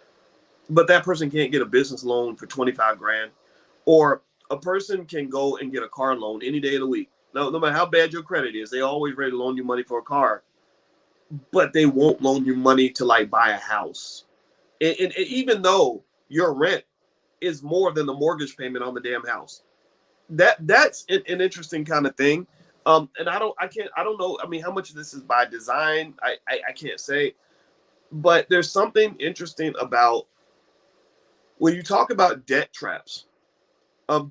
but that person can't get a business loan for 25 grand. Or a person can go and get a car loan any day of the week. No matter how bad your credit is, they always ready to loan you money for a car, but they won't loan you money to like buy a house. And even though your rent is more than the mortgage payment on the damn house, that's an interesting kind of thing. And I don't know. I mean, how much of this is by design? I can't say, but there's something interesting about when you talk about debt traps.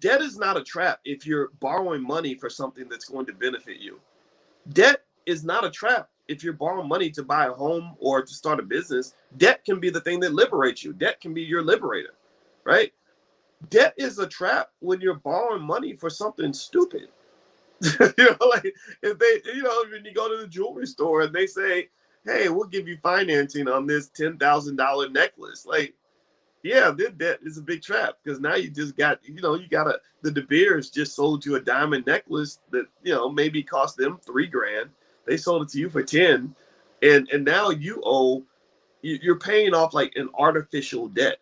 Debt is not a trap if you're borrowing money for something that's going to benefit you. Debt is not a trap if you're borrowing money to buy a home or to start a business. Debt can be the thing that liberates you. Debt can be your liberator, right? Debt is a trap when you're borrowing money for something stupid. Like if they, when you go to the jewelry store and they say, "Hey, we'll give you financing on this $10,000 necklace," like, yeah, that is a big trap, because now you just got, the De Beers just sold you a diamond necklace that, maybe cost them $3,000. They sold it to you for 10, and now you're paying off like an artificial debt.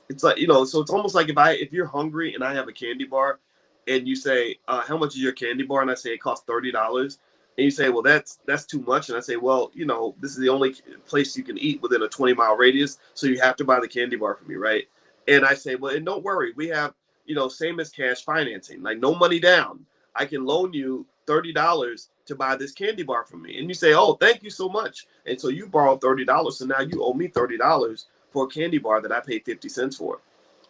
It's like, so it's almost like if you're hungry and I have a candy bar and you say, how much is your candy bar? And I say it costs $30. And you say, well, that's too much. And I say, well, this is the only place you can eat within a 20-mile radius. So you have to buy the candy bar for me, right? And I say, well, and don't worry, we have, same as cash financing, like no money down. I can loan you $30 to buy this candy bar from me. And you say, oh, thank you so much. And so you borrowed $30. So now you owe me $30 for a candy bar that I paid 50 cents for,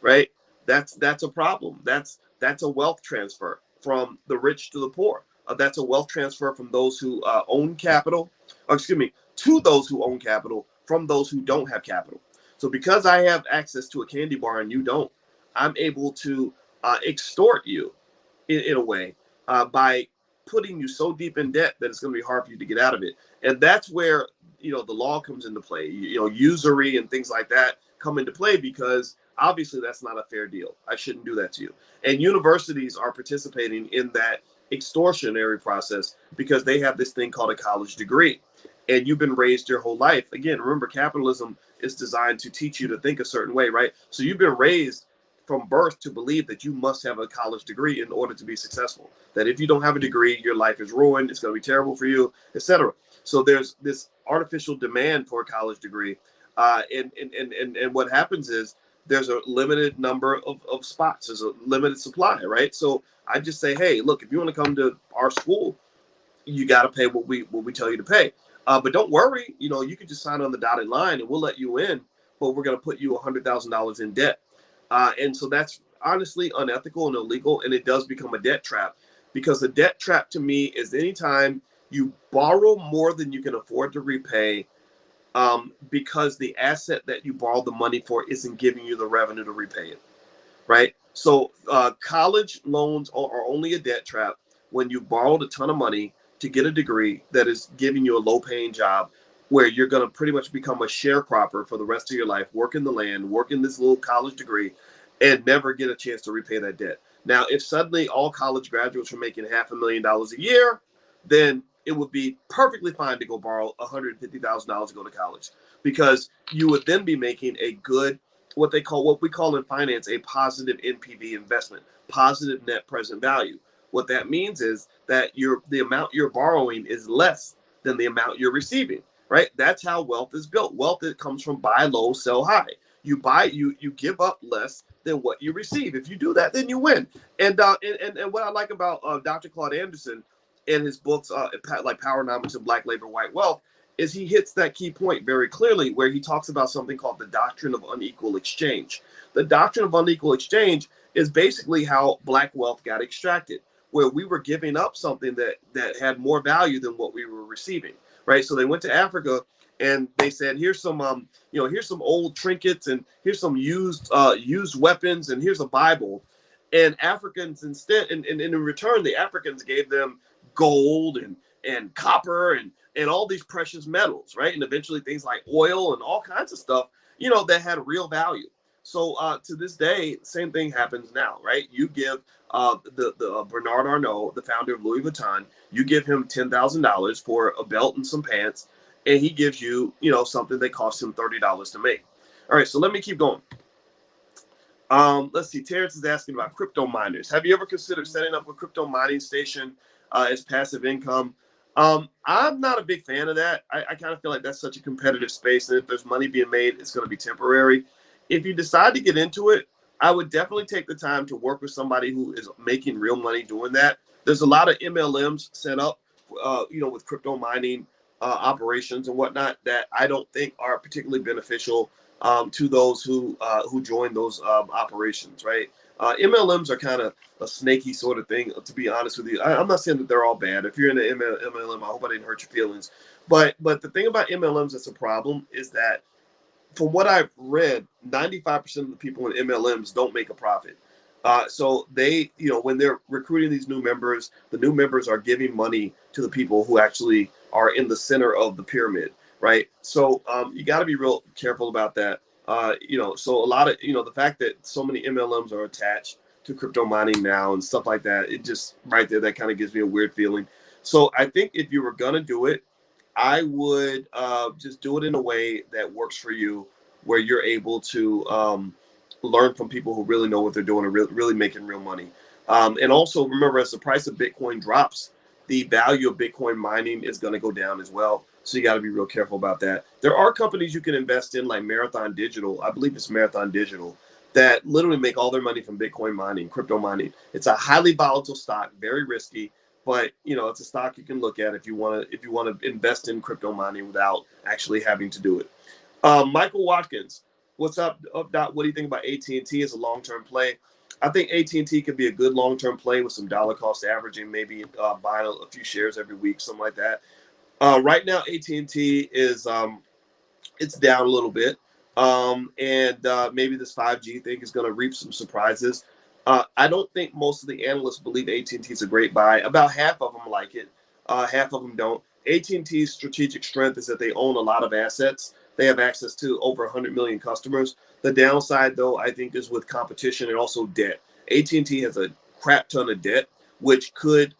right? That's a problem. That's a wealth transfer from the rich to the poor. That's a wealth transfer from those who own capital, to those who own capital from those who don't have capital. So because I have access to a candy bar and you don't, I'm able to extort you in a way by putting you so deep in debt that it's going to be hard for you to get out of it. And that's where, the law comes into play. Usury and things like that come into play, because obviously that's not a fair deal. I shouldn't do that to you. And universities are participating in that extortionary process because they have this thing called a college degree. And you've been raised your whole life. Again, remember, capitalism is designed to teach you to think a certain way, right? So you've been raised from birth to believe that you must have a college degree in order to be successful. That if you don't have a degree, your life is ruined. It's going to be terrible for you, etc. So there's this artificial demand for a college degree. And what happens is there's a limited number of spots. There's a limited supply, right? So I just say, hey, look, if you want to come to our school, you got to pay what we tell you to pay. But don't worry, you can just sign on the dotted line and we'll let you in, but we're going to put you $100,000 in debt. And so that's honestly unethical and illegal, and it does become a debt trap, because a debt trap to me is anytime you borrow more than you can afford to repay, because the asset that you borrowed the money for isn't giving you the revenue to repay it, right? So college loans are only a debt trap when you borrowed a ton of money to get a degree that is giving you a low-paying job where you're going to pretty much become a sharecropper for the rest of your life, working the land, working this little college degree, and never get a chance to repay that debt. Now, if suddenly all college graduates were making $500,000 a year, then it would be perfectly fine to go borrow $150,000 to go to college, because you would then be making a good, what we call in finance, a positive NPV investment, positive net present value. What that means is that the amount you're borrowing is less than the amount you're receiving, right? That's how wealth is built. Wealth, it comes from buy low, sell high. You give up less than what you receive. If you do that, then you win. And what I like about Dr. Claude Anderson in his books, like Powernomics and Black Labor, White Wealth, is he hits that key point very clearly, where he talks about something called the Doctrine of Unequal Exchange. The Doctrine of Unequal Exchange is basically how Black wealth got extracted, where we were giving up something that had more value than what we were receiving, right? So they went to Africa and they said, here's some here's some old trinkets, and here's some used weapons, and here's a Bible. And Africans instead, and in return, the Africans gave them gold and copper and all these precious metals, right? And eventually things like oil and all kinds of stuff, that had real value. So to this day, same thing happens now, right? You give the Bernard Arnault, the founder of Louis Vuitton, you give him $10,000 for a belt and some pants, and he gives you, something that costs him $30 to make. All right, so let me keep going. Let's see. Terrence is asking about crypto miners. Have you ever considered setting up a crypto mining station as passive income? I'm not a big fan of that. I kind of feel like that's such a competitive space, and if there's money being made, it's going to be temporary. If you decide to get into it, I would definitely take the time to work with somebody who is making real money doing that. There's a lot of MLMs set up, with crypto mining operations and whatnot that I don't think are particularly beneficial to those who join those operations, right? MLMs are kind of a snaky sort of thing, to be honest with you. I'm not saying that they're all bad. If you're in an MLM, I hope I didn't hurt your feelings. But the thing about MLMs that's a problem is that, from what I've read, 95% of the people in MLMs don't make a profit. So they, when they're recruiting these new members, the new members are giving money to the people who actually are in the center of the pyramid, right? So you got to be real careful about that. So a lot of, the fact that so many MLMs are attached to crypto mining now and stuff like that, it just right there, that kind of gives me a weird feeling. So I think if you were going to do it, I would just do it in a way that works for you, where you're able to learn from people who really know what they're doing and really making real money. And also remember, as the price of Bitcoin drops, the value of Bitcoin mining is going to go down as well. So you got to be real careful about that. There are companies you can invest in, like Marathon Digital. I believe it's Marathon Digital, that literally make all their money from Bitcoin mining, crypto mining. It's a highly volatile stock, very risky, but it's a stock you can look at if you want to invest in crypto mining without actually having to do it. Michael Watkins, what's up, Dot? What do you think about AT&T as a long-term play? I think AT&T could be a good long-term play with some dollar cost averaging, maybe buying a few shares every week, something like that. Right now, AT&T is it's down a little bit, and maybe this 5G thing is going to reap some surprises. I don't think most of the analysts believe AT&T is a great buy. About half of them like it, half of them don't. AT&T's strategic strength is that they own a lot of assets. They have access to over 100 million customers. The downside, though, I think, is with competition and also debt. AT&T has a crap ton of debt, which could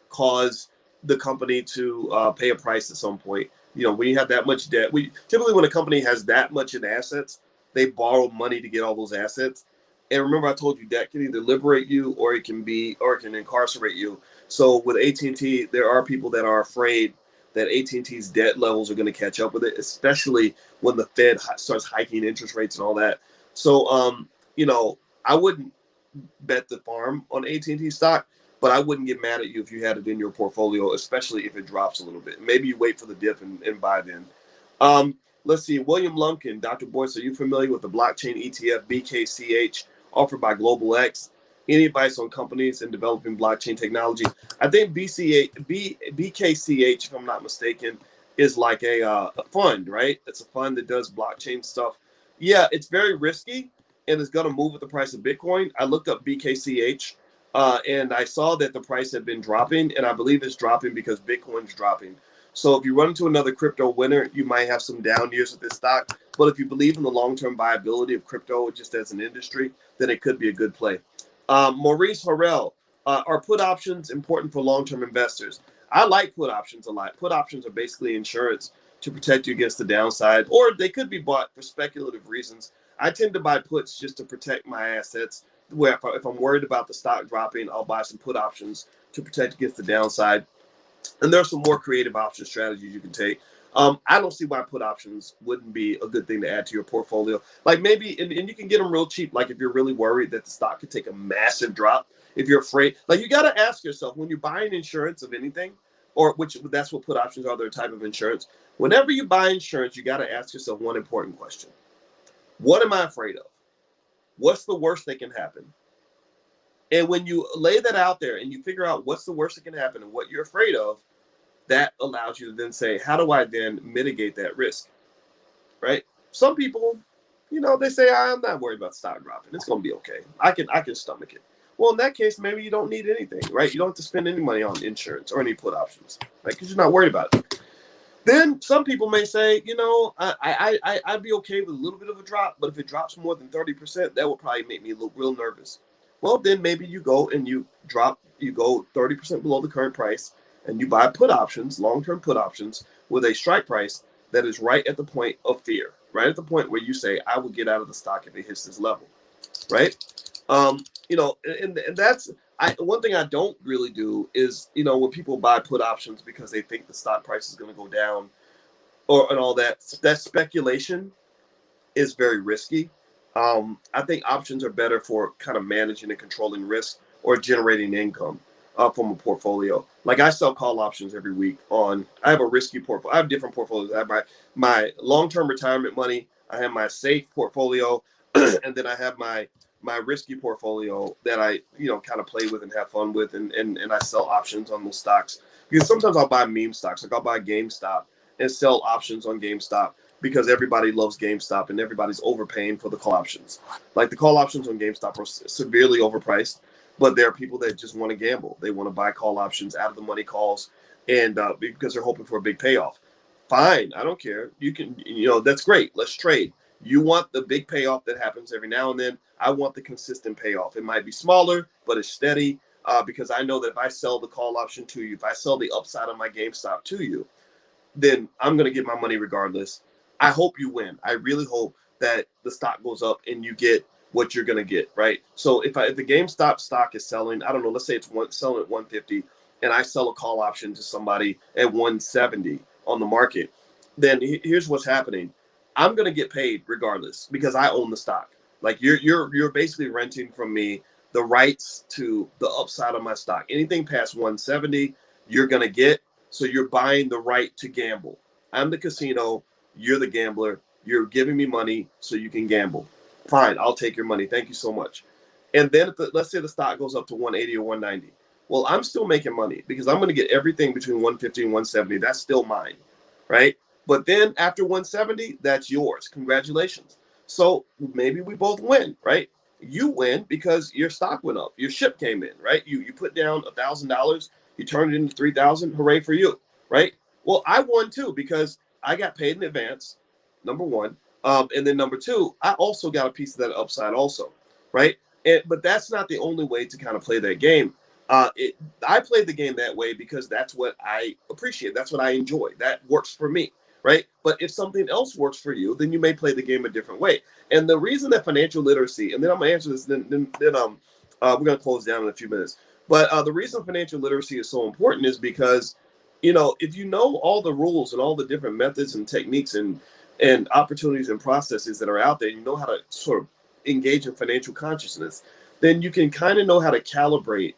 cause the company to pay a price at some point. When you have that much debt, typically when a company has that much in assets, they borrow money to get all those assets. And remember, I told you debt can either liberate you or it can incarcerate you. So with AT&T, there are people that are afraid that AT&T's debt levels are going to catch up with it, especially when the Fed starts hiking interest rates and all that. So, I wouldn't bet the farm on AT&T stock, but I wouldn't get mad at you if you had it in your portfolio, especially if it drops a little bit. Maybe you wait for the dip and buy then. Let's see. William Lumpkin, Dr. Boyce, are you familiar with the blockchain ETF BKCH offered by Global X? Any advice on companies in developing blockchain technology? I think BKCH, if I'm not mistaken, is like a fund, right? It's a fund that does blockchain stuff. Yeah, it's very risky, and it's going to move with the price of Bitcoin. I looked up BKCH, and I saw that the price had been dropping, and I believe it's dropping because Bitcoin's dropping. So if you run into another crypto winter, you might have some down years with this stock. But if you believe in the long-term viability of crypto just as an industry, then it could be a good play. Maurice Harrell, are put options important for long-term investors? I like put options a lot. Put options are basically insurance to protect you against the downside, or they could be bought for speculative reasons. I tend to buy puts just to protect my assets. Where if I'm worried about the stock dropping, I'll buy some put options to protect against the downside. And there are some more creative option strategies you can take. I don't see why put options wouldn't be a good thing to add to your portfolio. Like maybe, and you can get them real cheap. Like if you're really worried that the stock could take a massive drop, if you're afraid, like you got to ask yourself when you're buying insurance of anything, or which that's what put options are, they're a type of insurance. Whenever you buy insurance, you got to ask yourself one important question. What am I afraid of? What's the worst that can happen? And when you lay that out there and you figure out what's the worst that can happen and what you're afraid of, that allows you to then say, how do I then mitigate that risk? Right? Some people, they say, I'm not worried about stock dropping. It's going to be okay. I can stomach it. Well, in that case, maybe you don't need anything, right? You don't have to spend any money on insurance or any put options, right? Because you're not worried about it. Then some people may say, I'd be okay with a little bit of a drop, but if it drops more than 30%, that would probably make me a little real nervous. Well, then maybe you go and you go 30% below the current price, and you buy put options, long-term put options, with a strike price that is right at the point of fear, right at the point where you say, I will get out of the stock if it hits this level, right? And that's one thing I don't really do is, when people buy put options because they think the stock price is going to go down and all that speculation is very risky. I think options are better for kind of managing and controlling risk or generating income from a portfolio. Like I sell call options every week I have a risky portfolio. I have different portfolios. I have my long-term retirement money. I have my safe portfolio, and then I have my risky portfolio that I, kind of play with and have fun with, and I sell options on those stocks. Because sometimes I'll buy meme stocks. Like I'll buy GameStop and sell options on GameStop because everybody loves GameStop and everybody's overpaying for the call options. Like the call options on GameStop are severely overpriced, but there are people that just want to gamble. They want to buy call options out of the money calls, and because they're hoping for a big payoff. Fine, I don't care. You can, that's great. Let's trade. You want the big payoff that happens every now and then. I want the consistent payoff. It might be smaller, but it's steady, because I know that if I sell the call option to you, if I sell the upside of my GameStop to you, then I'm going to get my money regardless. I hope you win. I really hope that the stock goes up and you get what you're going to get, right? So if the GameStop stock is selling, I don't know, let's say it's selling at 150, and I sell a call option to somebody at 170 on the market, then here's what's happening. I'm going to get paid regardless because I own the stock. Like you're basically renting from me the rights to the upside of my stock. Anything past 170, you're going to get. So you're buying the right to gamble. I'm the casino. You're the gambler. You're giving me money so you can gamble. Fine, I'll take your money. Thank you so much. And then let's say the stock goes up to 180 or 190. Well, I'm still making money because I'm going to get everything between 150 and 170. That's still mine, right? But then after 170, that's yours. Congratulations. So maybe we both win, right? You win because your stock went up. Your ship came in, right? You put down $1,000. You turned it into 3,000. Hooray for you, right? Well, I won too because I got paid in advance, number one. And then number two, I also got a piece of that upside also, right? But that's not the only way to kind of play that game. I played the game that way because that's what I appreciate. That's what I enjoy. That works for me, right? But if something else works for you, then you may play the game a different way. And the reason that financial literacy, and then I'm going to answer this, then we're going to close down in a few minutes. But the reason financial literacy is so important is because, if you know all the rules and all the different methods and techniques and opportunities and processes that are out there, you know how to sort of engage in financial consciousness, then you can kind of know how to calibrate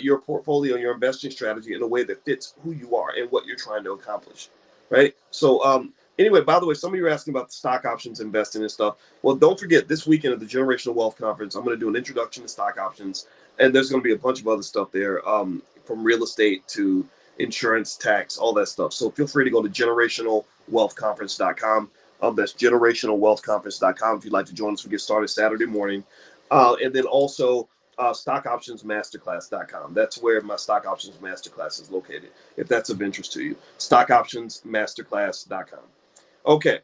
your portfolio and your investing strategy in a way that fits who you are and what you're trying to accomplish, right? So anyway, by the way, some of you are asking about the stock options investing and stuff. Well, don't forget, this weekend at the Generational Wealth Conference, I'm going to do an introduction to stock options, and there's going to be a bunch of other stuff there, from real estate to insurance, tax, all that stuff. So feel free to go to generationalwealthconference.com. That's generationalwealthconference.com if you'd like to join us. We get started Saturday morning. And then also stockoptionsmasterclass.com. That's where my stock options masterclass is located, if that's of interest to you. Stockoptionsmasterclass.com. Okay.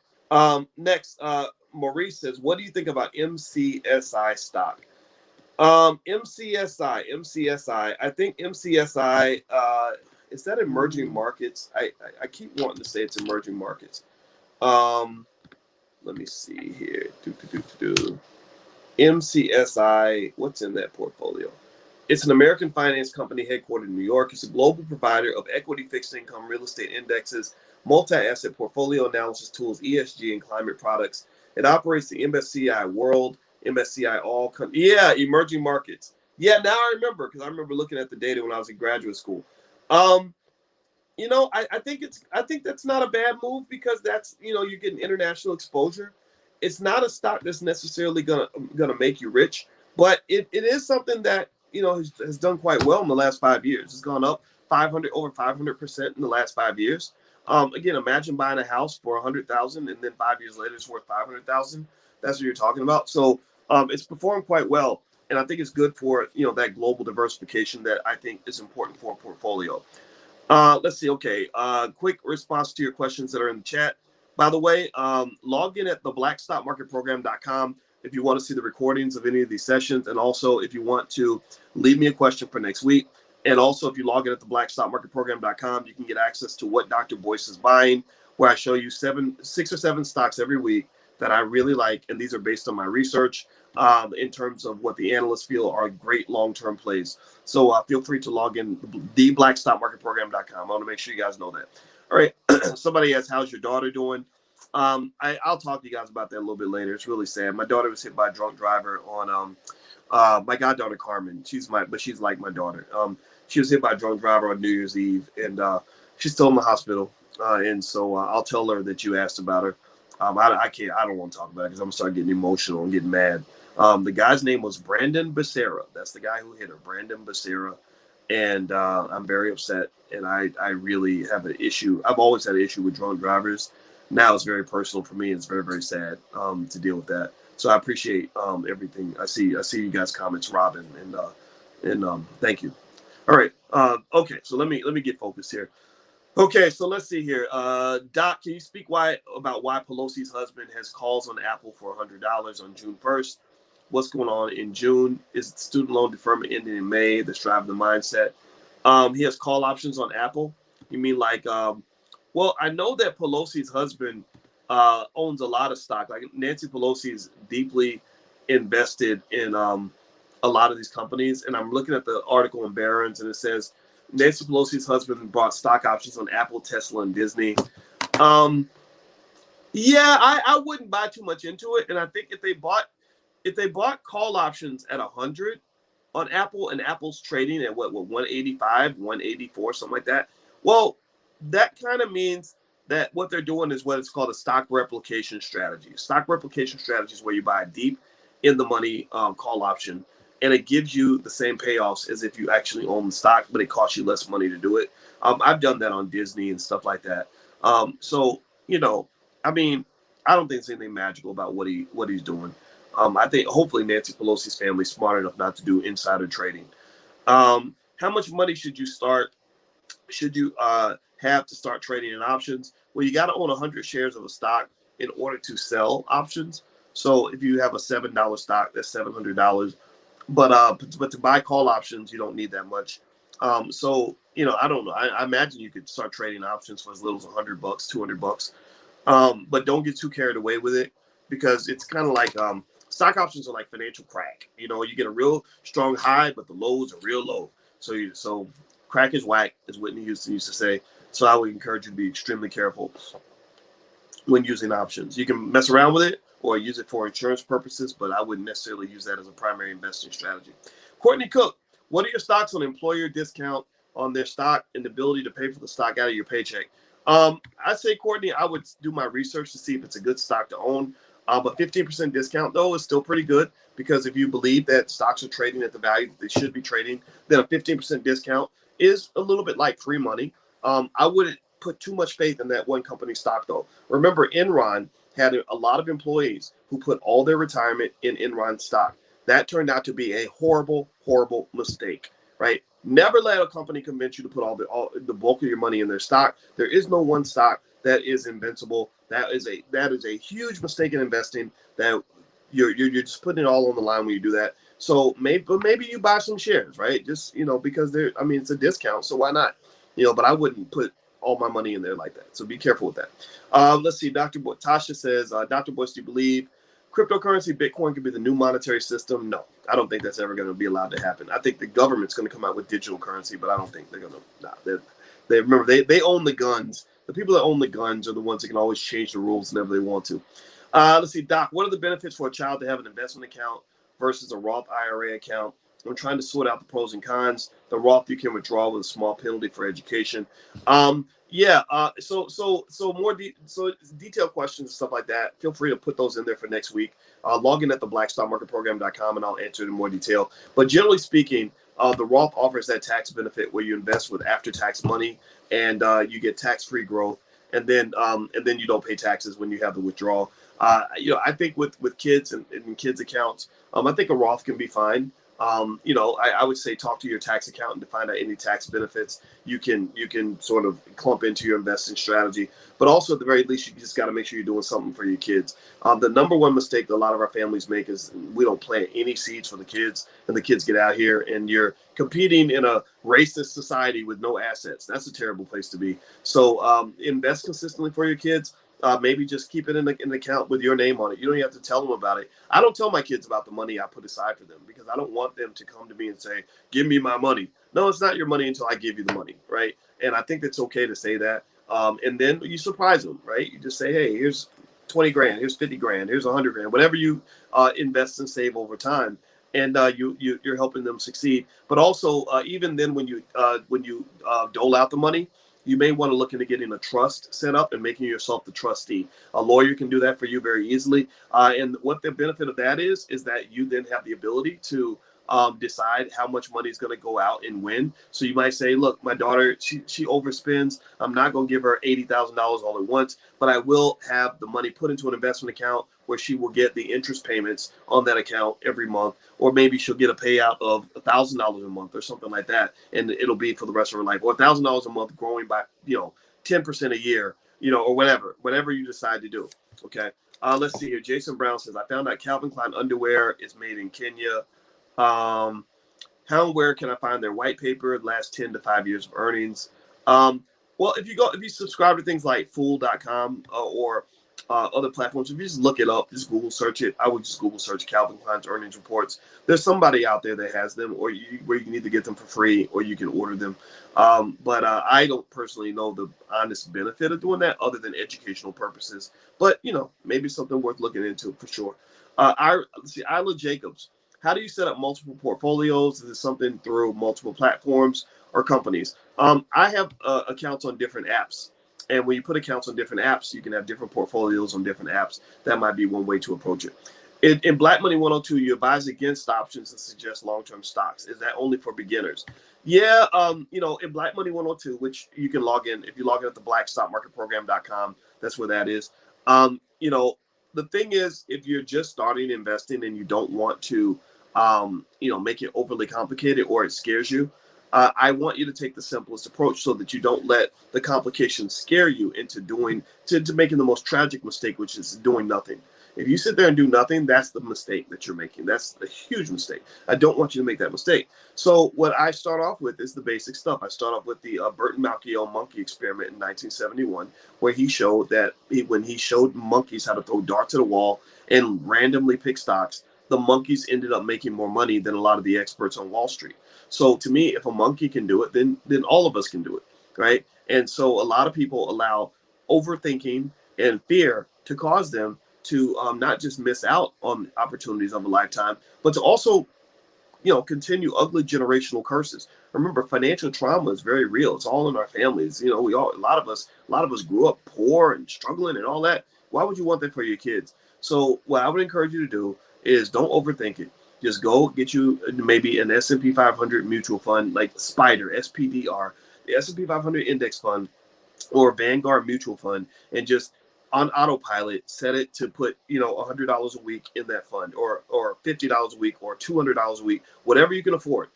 Next, Maurice says, what do you think about MCSI stock? MCSI. I think MCSI, is that emerging markets? I keep wanting to say it's emerging markets. Let me see here. MCSI, what's in that portfolio? It's an American finance company headquartered in New York. It's a global provider of equity, fixed income, real estate indexes, multi-asset portfolio analysis tools, ESG, and climate products. It operates the MSCI World, MSCI All. Yeah, emerging markets. Yeah, now I remember because I remember looking at the data when I was in graduate school. Um, I think that's not a bad move because that's you're getting international exposure. It's not a stock that's necessarily gonna make you rich, but it is something that has done quite well in the last 5 years. It's gone up 500 over 500% in the last 5 years. Again, imagine buying a house for 100,000 and then 5 years later it's worth 500,000. That's what you're talking about. So it's performed quite well, and I think it's good for that global diversification that I think is important for a portfolio. Let's see. Okay. Quick response to your questions that are in the chat. By the way, log in at theblackstockmarketprogram.com if you want to see the recordings of any of these sessions. And also, if you want to leave me a question for next week. And also, if you log in at theblackstockmarketprogram.com, you can get access to what Dr. Boyce is buying, where I show you 6 or 7 stocks every week that I really like. And these are based on my research in terms of what the analysts feel are great long-term plays. So feel free to log in, theblackstockmarketprogram.com. I want to make sure you guys know that. All right. Somebody asks, how's your daughter doing? I'll talk to you guys about that a little bit later. It's really sad. My daughter was hit by a drunk driver on my goddaughter Carmen. She's like my daughter. She was hit by a drunk driver on New Year's Eve, and she's still in the hospital. And so I'll tell her that you asked about her. I can't. I don't want to talk about it because I'm gonna start getting emotional and getting mad. The guy's name was Brandon Becerra. That's the guy who hit her, Brandon Becerra. And I'm very upset. And I really have an issue. I've always had an issue with drunk drivers. Now it's very personal for me. It's very, very sad to deal with that. So I appreciate everything. I see you guys' comments, Robin, and thank you. All right. Okay. So let me get focused here. Okay, so let's see here. Doc, can you speak about why Pelosi's husband has calls on Apple for $100 on June 1st? What's going on in June? Is student loan deferment ending in May? That's driving the mindset. He has call options on Apple. You mean like, well, I know that Pelosi's husband owns a lot of stock. Like Nancy Pelosi is deeply invested in a lot of these companies. And I'm looking at the article in Barron's, and it says Nancy Pelosi's husband bought stock options on Apple, Tesla, and Disney. Yeah, I wouldn't buy too much into it. And I think if they bought call options at 100 on Apple, and Apple's trading at what 185, 184, something like that. Well, that kind of means that what they're doing is what is called a stock replication strategy. Stock replication strategy is where you buy a deep in the money call option, and it gives you the same payoffs as if you actually own the stock, but it costs you less money to do it. I've done that on Disney and stuff like that. So I mean, I don't think there's anything magical about what he's doing. I think hopefully Nancy Pelosi's family is smart enough not to do insider trading. How much money should you have to start trading in options? Well, you got to own 100 shares of a stock in order to sell options. So if you have a $7 stock, that's $700. But to buy call options, you don't need that much. So I don't know. I imagine you could start trading options for as little as $100, $200. But don't get too carried away with it because it's kind of like stock options are like financial crack. You get a real strong high, but the lows are real low. So crack is whack, as Whitney Houston used to say. So I would encourage you to be extremely careful when using options. You can mess around with it or use it for insurance purposes, but I wouldn't necessarily use that as a primary investing strategy. Courtney Cook, what are your stocks on employer discount on their stock and the ability to pay for the stock out of your paycheck? I'd say, Courtney, I would do my research to see if it's a good stock to own. But 15% discount, though, is still pretty good because if you believe that stocks are trading at the value that they should be trading, then a 15% discount is a little bit like free money. I wouldn't put too much faith in that one company stock, though. Remember, Enron had a lot of employees who put all their retirement in Enron stock. That turned out to be a horrible, horrible mistake, right? Never let a company convince you to put all the bulk of your money in their stock. There is no one stock that is invincible. That is a huge mistake in investing. That you're just putting it all on the line when you do that. So maybe you buy some shares, right? Just because it's a discount, so why not? But I wouldn't put all my money in there like that. So be careful with that. Let's see. Tasha says, Dr. Boyce, do you believe cryptocurrency, Bitcoin, could be the new monetary system? No, I don't think that's ever going to be allowed to happen. I think the government's going to come out with digital currency, but I don't think they're going to. They remember they own the guns The people that own the guns are the ones that can always change the rules whenever they want to. Let's see, Doc, what are the benefits for a child to have an investment account versus a Roth IRA account? I'm trying to sort out the pros and cons. The Roth you can withdraw with a small penalty for education. Yeah. So detailed questions and stuff like that. Feel free to put those in there for next week. Log in at theblackstockmarketprogram.com and I'll answer it in more detail. But generally speaking, the Roth offers that tax benefit where you invest with after-tax money and you get tax-free growth, and then you don't pay taxes when you have the withdrawal. I think with kids and kids accounts, I think a Roth can be fine. I would say talk to your tax accountant to find out any tax benefits you can sort of clump into your investing strategy. But also at the very least, you just got to make sure you're doing something for your kids. The number one mistake that a lot of our families make is we don't plant any seeds for the kids, and the kids get out here and you're competing in a racist society with no assets. That's a terrible place to be. So invest consistently for your kids. Maybe just keep it in an account with your name on it. You don't even have to tell them about it. I don't tell my kids about the money I put aside for them because I don't want them to come to me and say, give me my money. No, it's not your money until I give you the money, right? And I think it's okay to say that. And then you surprise them, right? You just say, hey, here's 20 grand, here's 50 grand, here's 100 grand, whatever you invest and save over time. And you're helping them succeed. But also, even then, when you dole out the money, you may want to look into getting a trust set up and making yourself the trustee. A lawyer can do that for you very easily. And what the benefit of that is that you then have the ability to decide how much money is going to go out and when. So you might say, look, my daughter, she overspends. I'm not going to give her $80,000 all at once, but I will have the money put into an investment account where she will get the interest payments on that account every month, or maybe she'll get a payout of $1,000 a month or something like that, and it'll be for the rest of her life, or $1,000 a month growing by 10% a year, or whatever you decide to do. Okay. Let's see here. Jason Brown says, I found out Calvin Klein underwear is made in Kenya. How and where can I find their white paper, last 10 to 5 years of earnings? Well, if you subscribe to things like Fool.com or other platforms, if you just look it up, just Google search it. I would just Google search Calvin Klein's earnings reports. There's somebody out there that has them, where you can either get them for free or you can order them. But I don't personally know the honest benefit of doing that other than educational purposes. But, maybe something worth looking into for sure. Let's see, Isla Jacobs. How do you set up multiple portfolios? Is it something through multiple platforms or companies? I have accounts on different apps. And when you put accounts on different apps, you can have different portfolios on different apps. That might be one way to approach it. In Black Money 102, you advise against options and suggest long-term stocks. Is that only for beginners? Yeah, in Black Money 102, which you can log in, if you log in at the blackstockmarketprogram.com, that's where that is. The thing is, if you're just starting investing and you don't want to, make it overly complicated or it scares you, I want you to take the simplest approach so that you don't let the complications scare you into making the most tragic mistake, which is doing nothing. If you sit there and do nothing, that's the mistake that you're making. That's a huge mistake. I don't want you to make that mistake. So what I start off with is the basic stuff. I start off with the Burton Malkiel monkey experiment in 1971, where he showed that when he showed monkeys how to throw darts at a wall and randomly pick stocks, the monkeys ended up making more money than a lot of the experts on Wall Street. So to me, if a monkey can do it, then all of us can do it, right? And so a lot of people allow overthinking and fear to cause them to not just miss out on opportunities of a lifetime, but to also, continue ugly generational curses. Remember, financial trauma is very real. It's all in our families. A lot of us grew up poor and struggling and all that. Why would you want that for your kids? So what I would encourage you to do is don't overthink it. Just go get you maybe an S&P 500 mutual fund like SPDR, SPDR, the S&P 500 index fund, or Vanguard mutual fund, and just on autopilot set it to put $100 a week in that fund, or $50 a week, or $200 a week, whatever you can afford.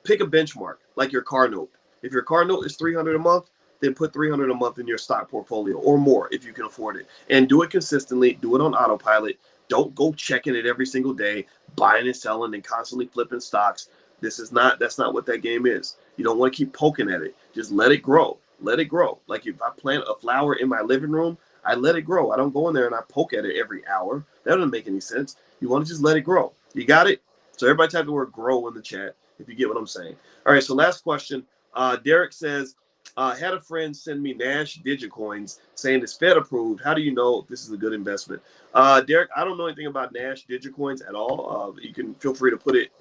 Pick a benchmark like your car note. If your car note is $300 a month, then put $300 a month in your stock portfolio or more if you can afford it, and do it consistently. Do it on autopilot. Don't go checking it every single day, buying and selling and constantly flipping stocks. That's not what that game is. You don't want to keep poking at it. Just let it grow. Let it grow. Like if I plant a flower in my living room, I let it grow. I don't go in there and I poke at it every hour. That doesn't make any sense. You want to just let it grow. You got it? So everybody type the word grow in the chat if you get what I'm saying. All right, so last question. Derek says, Had a friend send me Nash Digicoins saying it's Fed approved. How do you know this is a good investment? Derek, I don't know anything about Nash Digicoins at all. You can feel free to put it,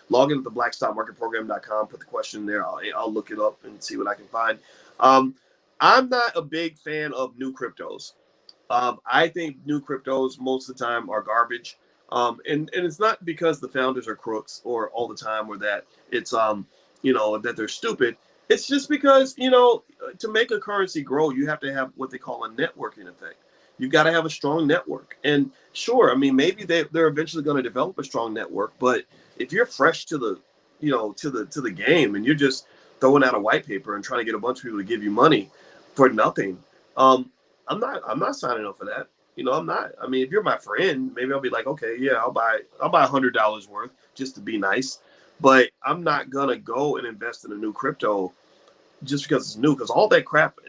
log into the blackstockmarketprogram.com, put the question there. I'll look it up and see what I can find. I'm not a big fan of new cryptos. I think new cryptos most of the time are garbage. And it's not because the founders are crooks or all the time or that it's that they're stupid. It's just because to make a currency grow, you have to have what they call a networking effect. You've got to have a strong network. And sure, I mean maybe they're eventually going to develop a strong network, but if you're fresh to the to the game and you're just throwing out a white paper and trying to get a bunch of people to give you money for nothing, um, I'm not signing up for that. I'm not. I mean, if you're my friend, maybe I'll be like, okay, yeah, I'll buy $100 worth just to be nice. But I'm not gonna go and invest in a new crypto just because it's new. Because all that crap,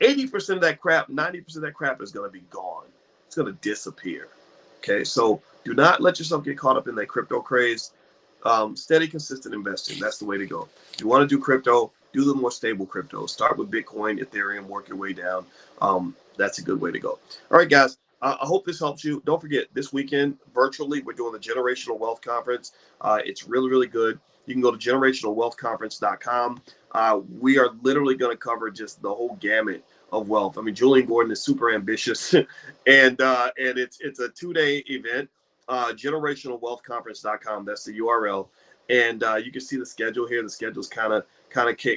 80% of that crap, 90% of that crap is gonna be gone. It's gonna disappear. Okay, so do not let yourself get caught up in that crypto craze. Steady, consistent investing. That's the way to go. If you want to do crypto, do the more stable crypto. Start with Bitcoin, Ethereum, work your way down. That's a good way to go. All right, guys. I hope this helps you. Don't forget, this weekend, virtually, we're doing the Generational Wealth Conference. It's really, really good. You can go to generationalwealthconference.com. We are literally going to cover just the whole gamut of wealth. I mean, Julian Gordon is super ambitious, and it's a 2-day event. Generationalwealthconference.com. That's the URL, and you can see the schedule here. The schedule's kind of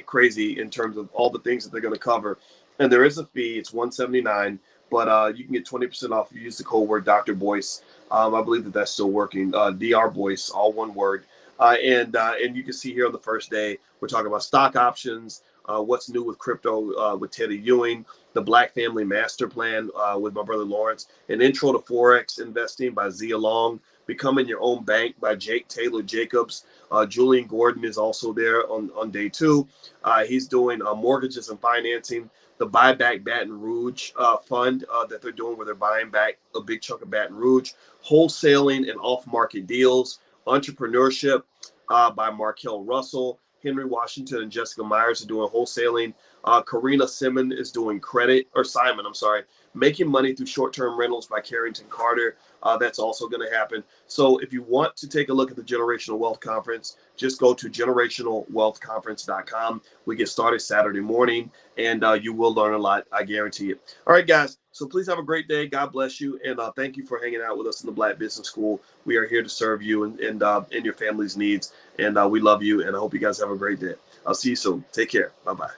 crazy in terms of all the things that they're going to cover. And there is a fee. It's $179, but you can get 20% off if you use the code word Dr. Boyce. I believe that's still working. Dr. Boyce, all one word. And you can see here on the first day, we're talking about stock options, what's new with crypto with Teddy Ewing, the Black Family Master Plan with my brother Lawrence, an intro to Forex investing by Zia Long, becoming your own bank by Jake Taylor Jacobs. Julian Gordon is also there on day 2. He's doing mortgages and financing, the buyback Baton Rouge fund that they're doing where they're buying back a big chunk of Baton Rouge, wholesaling and off-market deals, entrepreneurship by Markel Russell. Henry Washington and Jessica Myers are doing wholesaling. Karina Simon is doing Simon, I'm sorry, making money through short-term rentals by Carrington Carter. That's also going to happen. So if you want to take a look at the Generational Wealth Conference, just go to generationalwealthconference.com. We get started Saturday morning, and you will learn a lot. I guarantee it. All right, guys. So please have a great day. God bless you, and thank you for hanging out with us in the Black Business School. We are here to serve you and your family's needs, and we love you, and I hope you guys have a great day. I'll see you soon. Take care. Bye-bye.